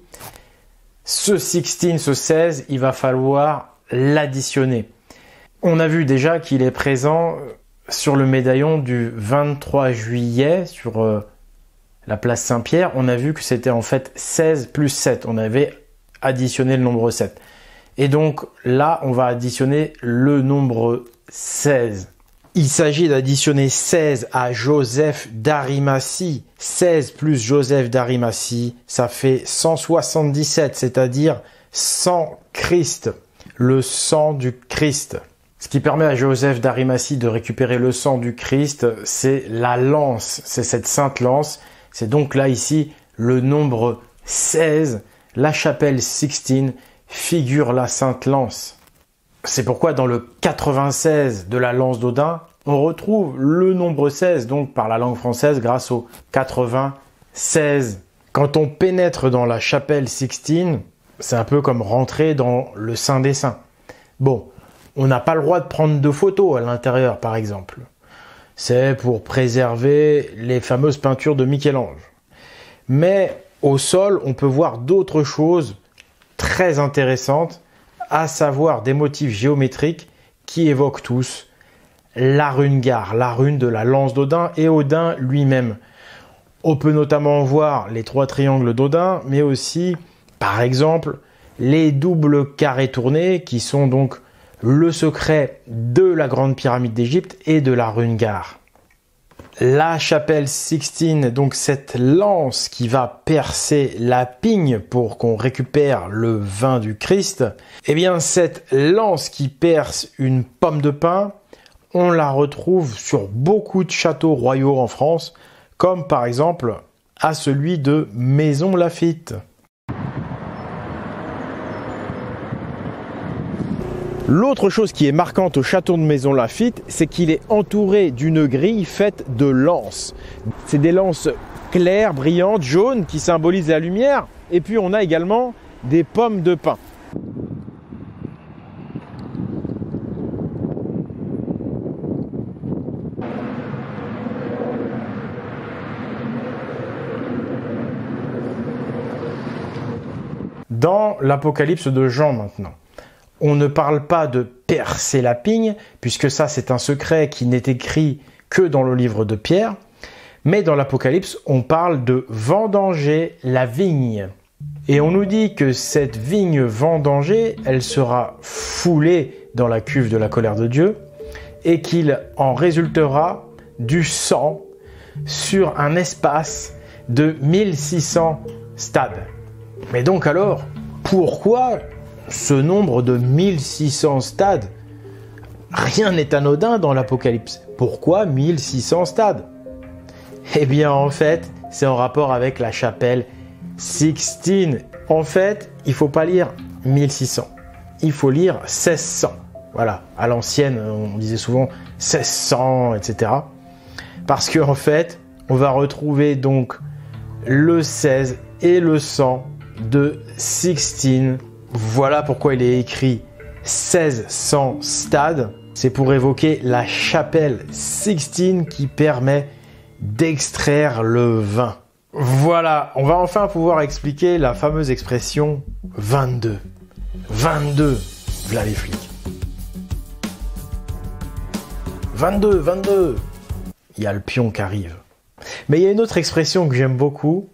Speaker 1: Ce 16, ce 16, il va falloir l'additionner. On a vu déjà qu'il est présent sur le médaillon du 23 juillet, sur la place Saint-Pierre. On a vu que c'était en fait 16 plus 7. On avait additionné le nombre 7. Et donc là, on va additionner le nombre 16. Il s'agit d'additionner 16 à Joseph d'Arimathie. 16 plus Joseph d'Arimathie, ça fait 177, c'est-à-dire 100 Christ, le sang du Christ. Ce qui permet à Joseph d'Arimathie de récupérer le sang du Christ, c'est la lance, c'est cette sainte lance. C'est donc là ici le nombre 16, la chapelle Sixtine figure la sainte lance. C'est pourquoi dans le 96 de la lance d'Odin, on retrouve le nombre 16, donc par la langue française, grâce au 96. Quand on pénètre dans la chapelle Sixtine, c'est un peu comme rentrer dans le Saint des Saints. Bon, on n'a pas le droit de prendre de photos à l'intérieur, par exemple. C'est pour préserver les fameuses peintures de Michel-Ange. Mais au sol, on peut voir d'autres choses très intéressantes, à savoir des motifs géométriques qui évoquent tous la rune Gar, la rune de la lance d'Odin et Odin lui-même. On peut notamment voir les 3 triangles d'Odin, mais aussi, par exemple, les doubles carrés tournés qui sont donc le secret de la grande pyramide d'Égypte et de la rune Gar. La chapelle Sixtine, donc cette lance qui va percer la pigne pour qu'on récupère le vin du Christ, eh bien cette lance qui perce une pomme de pin, on la retrouve sur beaucoup de châteaux royaux en France, comme par exemple à celui de Maison Lafitte. L'autre chose qui est marquante au château de Maison Lafitte, c'est qu'il est entouré d'une grille faite de lances. C'est des lances claires, brillantes, jaunes, qui symbolisent la lumière. Et puis on a également des pommes de pin. Dans l'Apocalypse de Jean maintenant, on ne parle pas de percer la pigne, puisque ça c'est un secret qui n'est écrit que dans le livre de Pierre, mais dans l'Apocalypse on parle de vendanger la vigne. Et on nous dit que cette vigne vendangée, elle sera foulée dans la cuve de la colère de Dieu, et qu'il en résultera du sang sur un espace de 1600 stades. Mais donc alors, pourquoi ce nombre de 1600 stades? Rien n'est anodin dans l'Apocalypse. Pourquoi 1600 stades? Eh bien en fait, c'est en rapport avec la chapelle Sixtine. En fait, il ne faut pas lire 1600, il faut lire 1600. Voilà, à l'ancienne, on disait souvent 1600, etc. Parce qu'en fait, on va retrouver donc le 16 et le 100 de Sixtine. Voilà pourquoi il est écrit 1600 stades. C'est pour évoquer la chapelle Sixtine qui permet d'extraire le vin. Voilà, on va enfin pouvoir expliquer la fameuse expression 22. 22, voilà les flics. 22, 22. Il y a le pion qui arrive. Mais il y a une autre expression que j'aime beaucoup,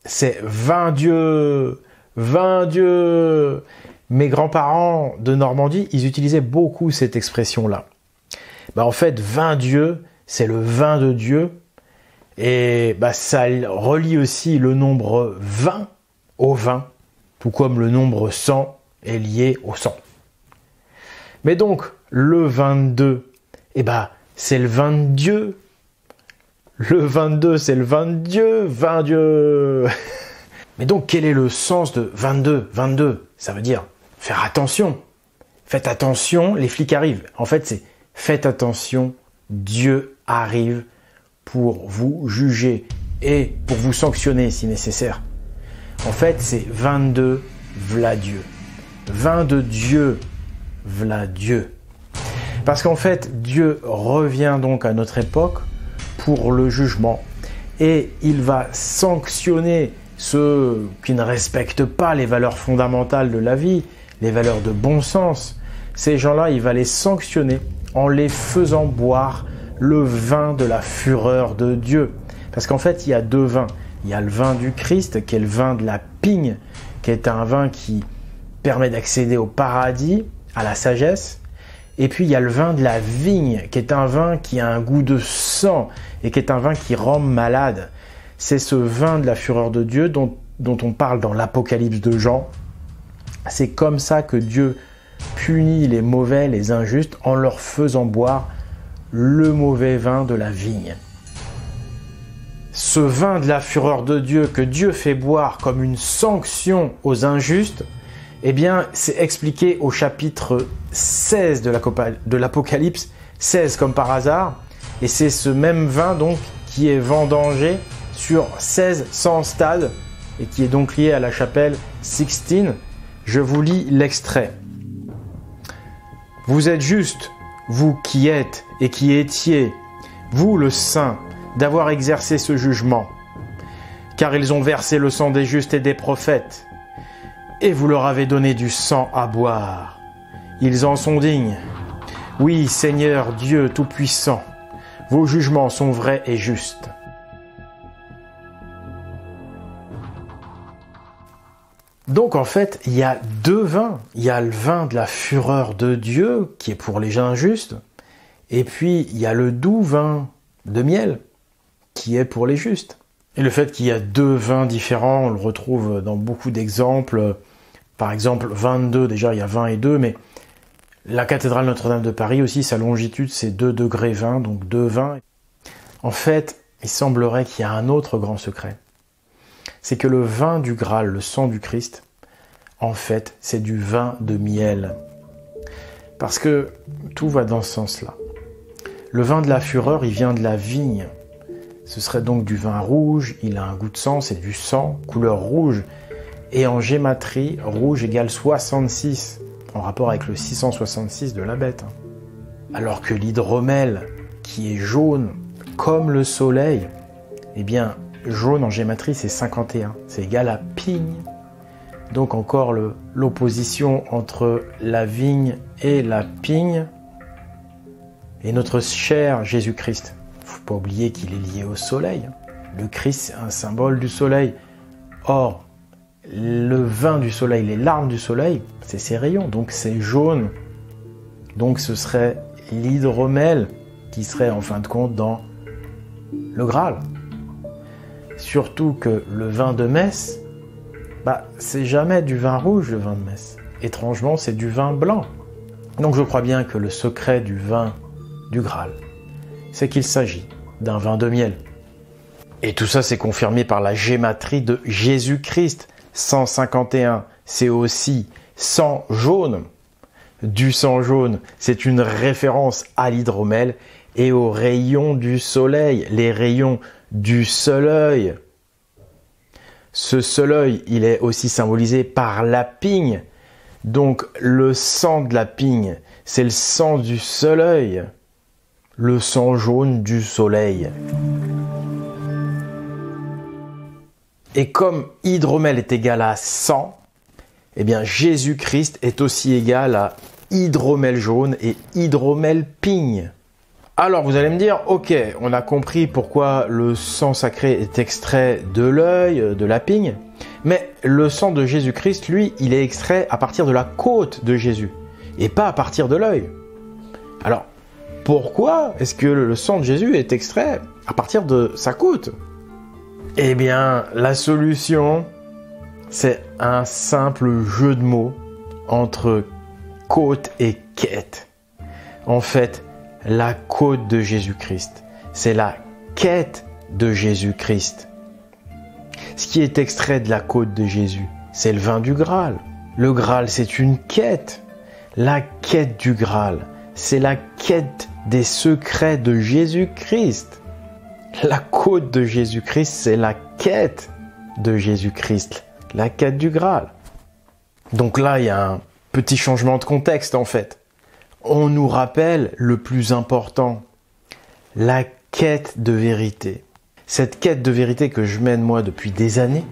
Speaker 1: c'est 20 Dieu. 20 Dieu. Mes grands-parents de Normandie, ils utilisaient beaucoup cette expression-là. En fait, 20 Dieu, c'est le vin de Dieu. Et ça relie aussi le nombre 20 au vin, tout comme le nombre 100 est lié au sang. Mais donc, le 22, c'est le vin de Dieu. Le 22, c'est le vin de Dieu, 20 Dieu. Mais donc, quel est le sens de 22 ? 22, ça veut dire faire attention. Faites attention, les flics arrivent. En fait, c'est faites attention, Dieu arrive pour vous juger et pour vous sanctionner si nécessaire. En fait, c'est 22, v'là Dieu. 20 de Dieu, v'là Dieu. Parce qu'en fait, Dieu revient donc à notre époque pour le jugement. Et il va sanctionner ceux qui ne respectent pas les valeurs fondamentales de la vie, les valeurs de bon sens. Ces gens-là, il va les sanctionner en les faisant boire le vin de la fureur de Dieu. Parce qu'en fait, il y a deux vins. Il y a le vin du Christ, qui est le vin de la pigne, qui est un vin qui permet d'accéder au paradis, à la sagesse. Et puis, il y a le vin de la vigne, qui est un vin qui a un goût de sang et qui est un vin qui rend malade. C'est ce vin de la fureur de Dieu dont on parle dans l'Apocalypse de Jean. C'est comme ça que Dieu punit les mauvais, les injustes, en leur faisant boire le mauvais vin de la vigne. Ce vin de la fureur de Dieu que Dieu fait boire comme une sanction aux injustes, eh bien, c'est expliqué au chapitre 16 de l'Apocalypse. 16 comme par hasard, et c'est ce même vin donc qui est vendangé sur 1600 stades et qui est donc lié à la chapelle Sixtine. Je vous lis l'extrait. Vous êtes juste, vous qui êtes et qui étiez, vous le saint, d'avoir exercé ce jugement, car ils ont versé le sang des justes et des prophètes, et vous leur avez donné du sang à boire. Ils en sont dignes. Oui, Seigneur Dieu Tout-Puissant, vos jugements sont vrais et justes. Donc en fait, il y a deux vins. Il y a le vin de la fureur de Dieu, qui est pour les injustes, et puis il y a le doux vin de miel, qui est pour les justes. Et le fait qu'il y a deux vins différents, on le retrouve dans beaucoup d'exemples. Par exemple, 22, déjà il y a 20 et 2, mais la cathédrale Notre-Dame de Paris aussi, sa longitude c'est 2 degrés 20, donc 2 vins. En fait, il semblerait qu'il y a un autre grand secret. C'est que le vin du Graal, le sang du Christ, en fait, c'est du vin de miel. Parce que tout va dans ce sens-là. Le vin de la fureur, il vient de la vigne. Ce serait donc du vin rouge, il a un goût de sang, c'est du sang, couleur rouge. Et en gématrie, rouge égale 66, en rapport avec le 666 de la bête. Alors que l'hydromel, qui est jaune comme le soleil, eh bien, jaune en gématrie, c'est 51. C'est égal à pigne. Donc encore l'opposition entre la vigne et la pigne. Et notre cher Jésus-Christ, il ne faut pas oublier qu'il est lié au soleil. Le Christ, c'est un symbole du soleil. Or, le vin du soleil, les larmes du soleil, c'est ses rayons, donc c'est jaune. Donc ce serait l'hydromel qui serait en fin de compte dans le Graal. Surtout que le vin de messe, c'est jamais du vin rouge, le vin de messe. Étrangement, c'est du vin blanc. Donc je crois bien que le secret du vin du Graal, c'est qu'il s'agit d'un vin de miel. Et tout ça, c'est confirmé par la gématrie de Jésus-Christ. 151, c'est aussi sang jaune. Du sang jaune, c'est une référence à l'hydromel et aux rayons du soleil, les rayons du seul œil. Ce seul œil, il est aussi symbolisé par la pigne. Donc le sang de la pigne, c'est le sang du seul œil. Le sang jaune du soleil. Et comme hydromel est égal à 100, eh bien Jésus-Christ est aussi égal à hydromel jaune et hydromel pigne. Alors vous allez me dire, ok, on a compris pourquoi le sang sacré est extrait de l'œil, de la pigne, mais le sang de Jésus-Christ, lui, il est extrait à partir de la côte de Jésus, et pas à partir de l'œil. Alors, pourquoi est-ce que le sang de Jésus est extrait à partir de sa côte ? Eh bien, la solution, c'est un simple jeu de mots entre côte et quête. En fait, la côte de Jésus-Christ, c'est la quête de Jésus-Christ. Ce qui est extrait de la côte de Jésus, c'est le vin du Graal. Le Graal, c'est une quête. La quête du Graal, c'est la quête des secrets de Jésus-Christ. La côte de Jésus-Christ, c'est la quête de Jésus-Christ, la quête du Graal. Donc là, il y a un petit changement de contexte en fait. On nous rappelle le plus important, la quête de vérité. Cette quête de vérité que je mène moi depuis des années,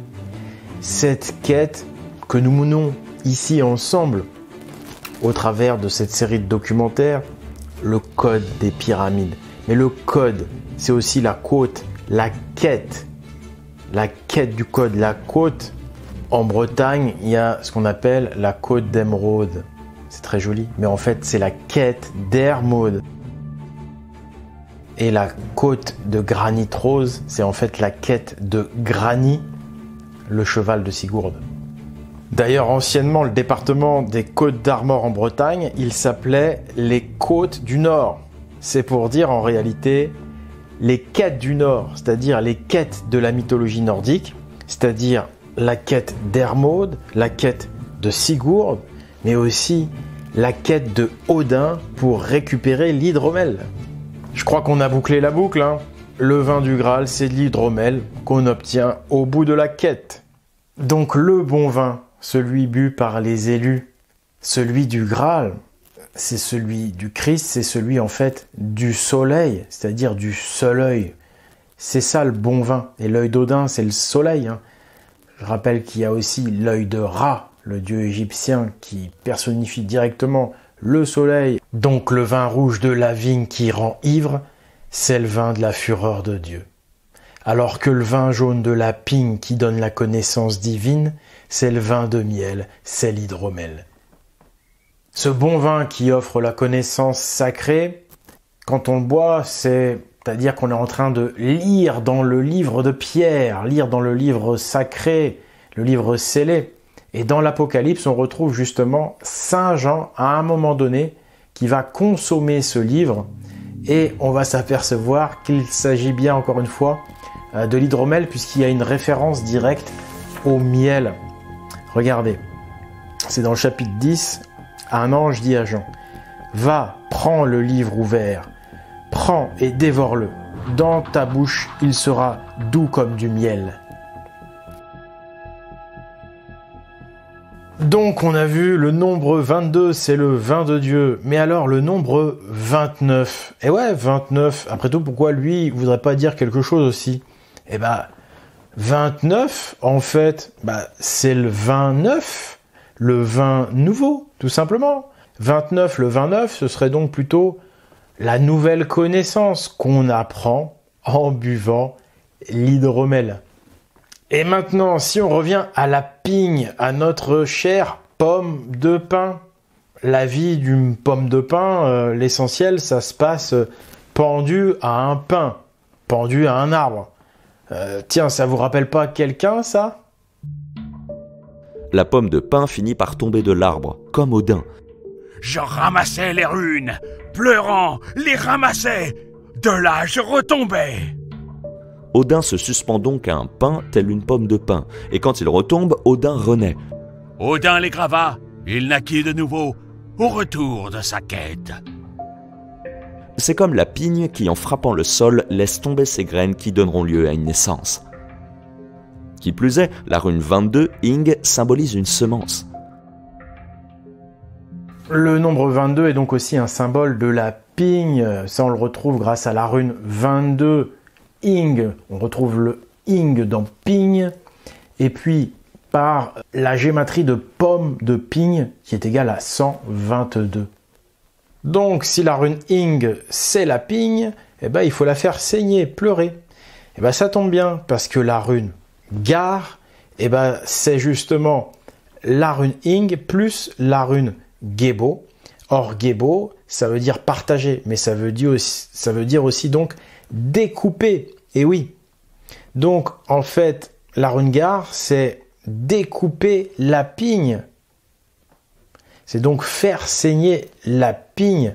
Speaker 1: cette quête que nous menons ici ensemble au travers de cette série de documentaires, le code des pyramides. Mais le code, c'est aussi la côte, la quête du code, la côte. En Bretagne, il y a ce qu'on appelle la côte d'Émeraude. C'est très joli, mais en fait, c'est la quête d'Hermode. Et la côte de Granit Rose, c'est en fait la quête de Grani, le cheval de Sigurd. D'ailleurs, anciennement, le département des Côtes d'Armor en Bretagne, il s'appelait les Côtes du Nord. C'est pour dire en réalité les quêtes du Nord, c'est-à-dire les quêtes de la mythologie nordique, c'est-à-dire la quête d'Hermode, la quête de Sigurd, mais aussi la quête de Odin pour récupérer l'hydromel. Je crois qu'on a bouclé la boucle, hein. Le vin du Graal, c'est de l'hydromel qu'on obtient au bout de la quête. Donc le bon vin, celui bu par les élus, celui du Graal, c'est celui du Christ, c'est celui en fait du soleil, c'est-à-dire du seul œil. C'est ça le bon vin. Et l'œil d'Odin, c'est le soleil, hein. Je rappelle qu'il y a aussi l'œil de Ra, le dieu égyptien qui personnifie directement le soleil. Donc le vin rouge de la vigne qui rend ivre, c'est le vin de la fureur de Dieu. Alors que le vin jaune de la pigne qui donne la connaissance divine, c'est le vin de miel, c'est l'hydromel. Ce bon vin qui offre la connaissance sacrée, quand on le boit, c'est-à-dire qu'on est en train de lire dans le livre de Pierre, lire dans le livre sacré, le livre scellé. Et dans l'Apocalypse, on retrouve justement Saint Jean, à un moment donné, qui va consommer ce livre. Et on va s'apercevoir qu'il s'agit bien, encore une fois, de l'hydromel, puisqu'il y a une référence directe au miel. Regardez, c'est dans le chapitre 10, un ange dit à Jean, « Va, prends le livre ouvert, prends et dévore-le. Dans ta bouche, il sera doux comme du miel. » Donc on a vu le nombre 22, c'est le vin de Dieu. Mais alors le nombre 29, et ouais 29, après tout pourquoi lui il voudrait pas dire quelque chose aussi? Eh ben 29 en fait, c'est le vin neuf, le vin nouveau tout simplement. 29, le vin neuf, ce serait donc plutôt la nouvelle connaissance qu'on apprend en buvant l'hydromel. Et maintenant, si on revient à la pigne, à notre chère pomme de pin, la vie d'une pomme de pin, l'essentiel, ça se passe pendu à un pin, pendu à un arbre. Tiens, ça vous rappelle pas quelqu'un, ça?
Speaker 4: La pomme de pin finit par tomber de l'arbre, comme Odin.
Speaker 3: Je ramassais les runes, pleurant, les ramassais. De là, je retombais.
Speaker 4: Odin se suspend donc à un pin tel une pomme de pin, et quand il retombe, Odin renaît.
Speaker 3: Odin les grava, il naquit de nouveau, au retour de sa quête.
Speaker 4: C'est comme la pigne qui, en frappant le sol, laisse tomber ses graines qui donneront lieu à une naissance. Qui plus est, la rune 22, Ing, symbolise une semence.
Speaker 1: Le nombre 22 est donc aussi un symbole de la pigne. Ça, on le retrouve grâce à la rune 22, Ing. On retrouve le Ing dans pigne. Et puis, par la gématrie de pomme de pigne, qui est égale à 122. Donc, si la rune Ing, c'est la pigne, eh ben, il faut la faire saigner, pleurer. Eh ben, ça tombe bien, parce que la rune Gar, eh ben, c'est justement la rune Ing plus la rune Gebo. Or, Gebo, ça veut dire partager, mais ça veut dire aussi donc découper. Et oui. Donc, en fait, la rune Gar, c'est découper la pigne. C'est donc faire saigner la pigne.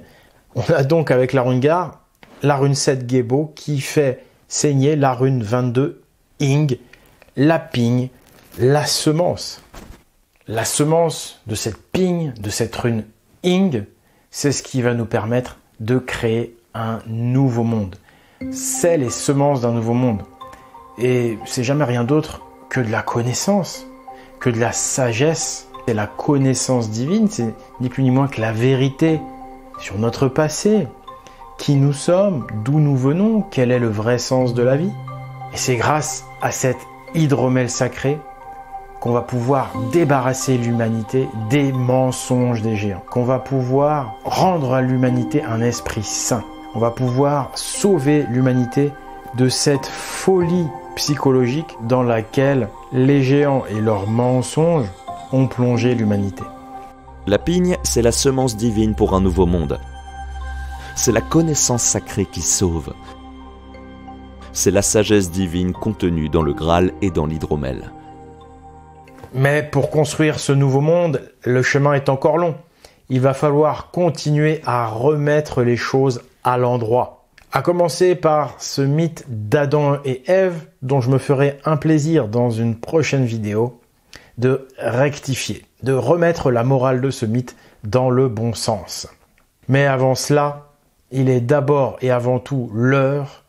Speaker 1: On a donc avec la rune Gar, la rune 7 Gebo qui fait saigner la rune 22 Ing, la pigne, la semence. La semence de cette pigne, de cette rune Ing, c'est ce qui va nous permettre de créer un nouveau monde. C'est les semences d'un nouveau monde. Et c'est jamais rien d'autre que de la connaissance, que de la sagesse. C'est la connaissance divine, c'est ni plus ni moins que la vérité sur notre passé, qui nous sommes, d'où nous venons, quel est le vrai sens de la vie. Et c'est grâce à cet hydromel sacré qu'on va pouvoir débarrasser l'humanité des mensonges des géants, qu'on va pouvoir rendre à l'humanité un esprit saint, on va pouvoir sauver l'humanité de cette folie psychologique dans laquelle les géants et leurs mensonges ont plongé l'humanité.
Speaker 4: La pigne, c'est la semence divine pour un nouveau monde. C'est la connaissance sacrée qui sauve. C'est la sagesse divine contenue dans le Graal et dans l'hydromel.
Speaker 1: Mais pour construire ce nouveau monde, le chemin est encore long. Il va falloir continuer à remettre les choses à l'endroit. À commencer par ce mythe d'Adam et Ève, dont je me ferai un plaisir dans une prochaine vidéo de rectifier, de remettre la morale de ce mythe dans le bon sens. Mais avant cela, il est d'abord et avant tout l'heure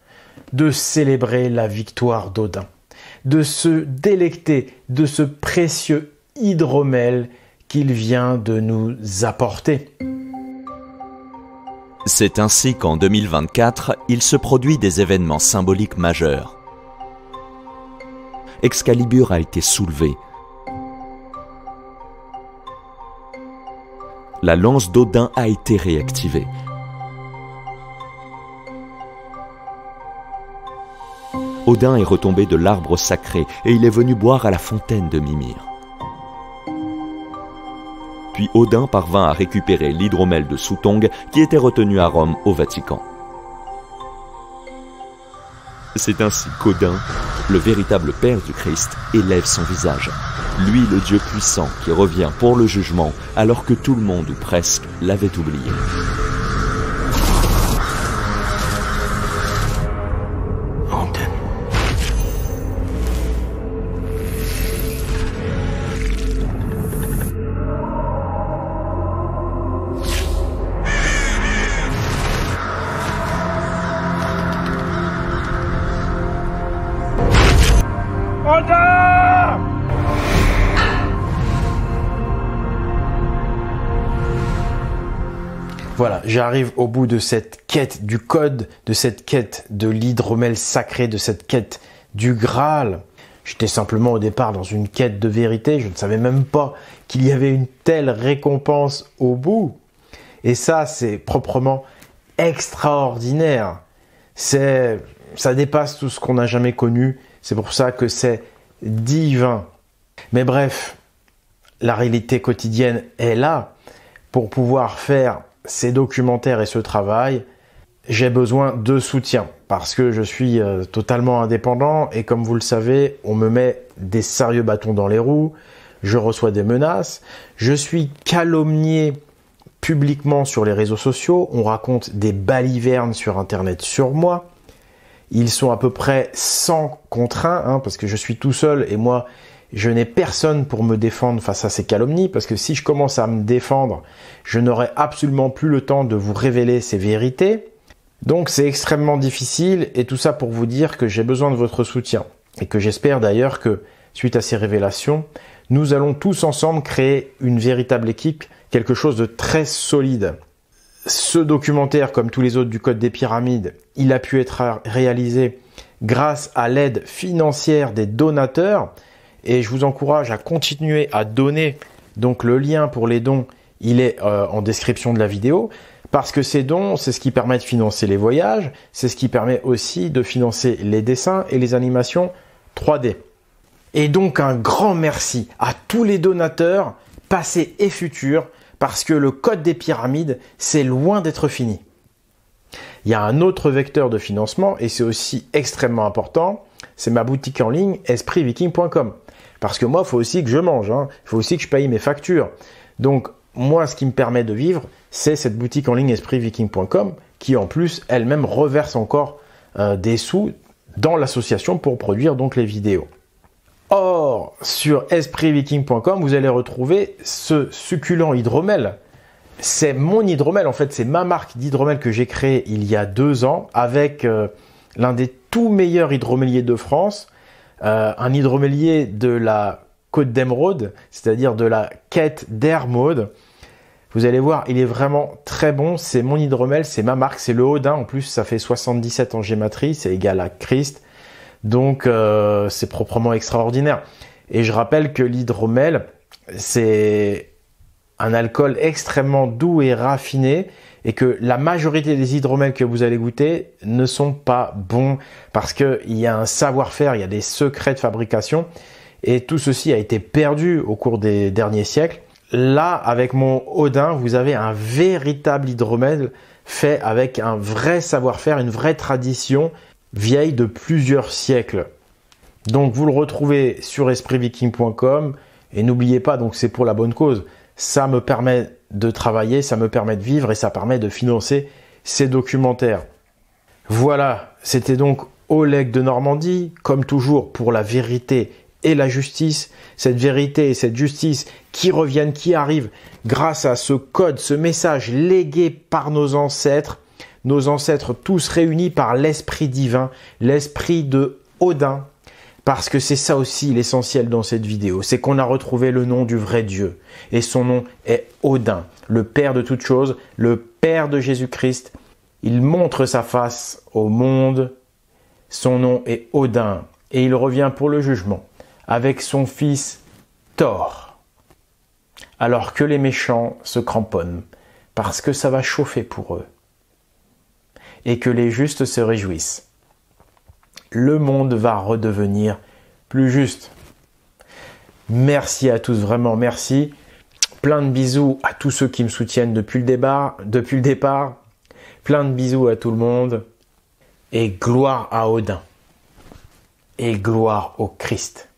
Speaker 1: de célébrer la victoire d'Odin, de se délecter de ce précieux hydromel qu'il vient de nous apporter.
Speaker 4: C'est ainsi qu'en 2024, il se produit des événements symboliques majeurs. Excalibur a été soulevé. La lance d'Odin a été réactivée. Odin est retombé de l'arbre sacré et il est venu boire à la fontaine de Mimir. Puis Odin parvint à récupérer l'hydromel de Suttung qui était retenu à Rome au Vatican. C'est ainsi qu'Odin, le véritable père du Christ, élève son visage. Lui, le Dieu puissant qui revient pour le jugement alors que tout le monde ou presque l'avait oublié.
Speaker 1: Voilà, j'arrive au bout de cette quête du code, de cette quête de l'hydromel sacré, de cette quête du Graal. J'étais simplement au départ dans une quête de vérité, je ne savais même pas qu'il y avait une telle récompense au bout. Et ça, c'est proprement extraordinaire. Ça dépasse tout ce qu'on n'a jamais connu, c'est pour ça que c'est divin. Mais bref, la réalité quotidienne est là. Pour pouvoir faire ces documentaires et ce travail, j'ai besoin de soutien parce que je suis totalement indépendant et comme vous le savez, on me met des sérieux bâtons dans les roues, je reçois des menaces, je suis calomnié publiquement sur les réseaux sociaux, on raconte des balivernes sur internet sur moi, ils sont à peu près 100 contre 1 parce que je suis tout seul et moi je n'ai personne pour me défendre face à ces calomnies parce que si je commence à me défendre, je n'aurai absolument plus le temps de vous révéler ces vérités. Donc c'est extrêmement difficile et tout ça pour vous dire que j'ai besoin de votre soutien et que j'espère d'ailleurs que suite à ces révélations, nous allons tous ensemble créer une véritable équipe, quelque chose de très solide. Ce documentaire, comme tous les autres du Code des Pyramides, il a pu être réalisé grâce à l'aide financière des donateurs. Et je vous encourage à continuer à donner. Donc le lien pour les dons, il est en description de la vidéo. Parce que ces dons, c'est ce qui permet de financer les voyages. C'est ce qui permet aussi de financer les dessins et les animations 3D. Et donc un grand merci à tous les donateurs, passés et futurs. Parce que le Code des Pyramides, c'est loin d'être fini. Il y a un autre vecteur de financement et c'est aussi extrêmement important. C'est ma boutique en ligne, espritviking.com. Parce que moi, il faut aussi que je mange, il faut aussi que je paye mes factures. Donc, moi, ce qui me permet de vivre, c'est cette boutique en ligne espritviking.com qui, en plus, elle-même reverse encore des sous dans l'association pour produire donc les vidéos. Or, sur espritviking.com, vous allez retrouver ce succulent hydromel. C'est mon hydromel, en fait, c'est ma marque d'hydromel que j'ai créée il y a 2 ans avec l'un des tout meilleurs hydromeliers de France, un hydromelier de la Côte d'Émeraude, c'est-à-dire de la quête d'Hermaude. Vous allez voir, il est vraiment très bon. C'est mon hydromel, c'est ma marque, c'est le Odin. En plus, ça fait 77 en gématrie, c'est égal à Christ. Donc, c'est proprement extraordinaire. Et je rappelle que l'hydromel, c'est un alcool extrêmement doux et raffiné et que la majorité des hydromels que vous allez goûter ne sont pas bons parce qu'il y a un savoir-faire, il y a des secrets de fabrication et tout ceci a été perdu au cours des derniers siècles. Là, avec mon Odin, vous avez un véritable hydromel fait avec un vrai savoir-faire, une vraie tradition vieille de plusieurs siècles. Donc vous le retrouvez sur espritviking.com et n'oubliez pas, donc c'est pour la bonne cause. Ça me permet de travailler, ça me permet de vivre et ça permet de financer ces documentaires. Voilà, c'était donc Oleg de Normandie, comme toujours pour la vérité et la justice, cette vérité et cette justice qui reviennent, qui arrivent grâce à ce code, ce message légué par nos ancêtres tous réunis par l'Esprit divin, l'Esprit de Odin, parce que c'est ça aussi l'essentiel dans cette vidéo, c'est qu'on a retrouvé le nom du vrai Dieu, et son nom est Odin, le Père de toutes choses, le Père de Jésus-Christ. Il montre sa face au monde, son nom est Odin, et il revient pour le jugement, avec son fils Thor, alors que les méchants se cramponnent, parce que ça va chauffer pour eux, et que les justes se réjouissent. Le monde va redevenir plus juste. Merci à tous, vraiment merci. Plein de bisous à tous ceux qui me soutiennent depuis le départ. Plein de bisous à tout le monde. Et gloire à Odin. Et gloire au Christ.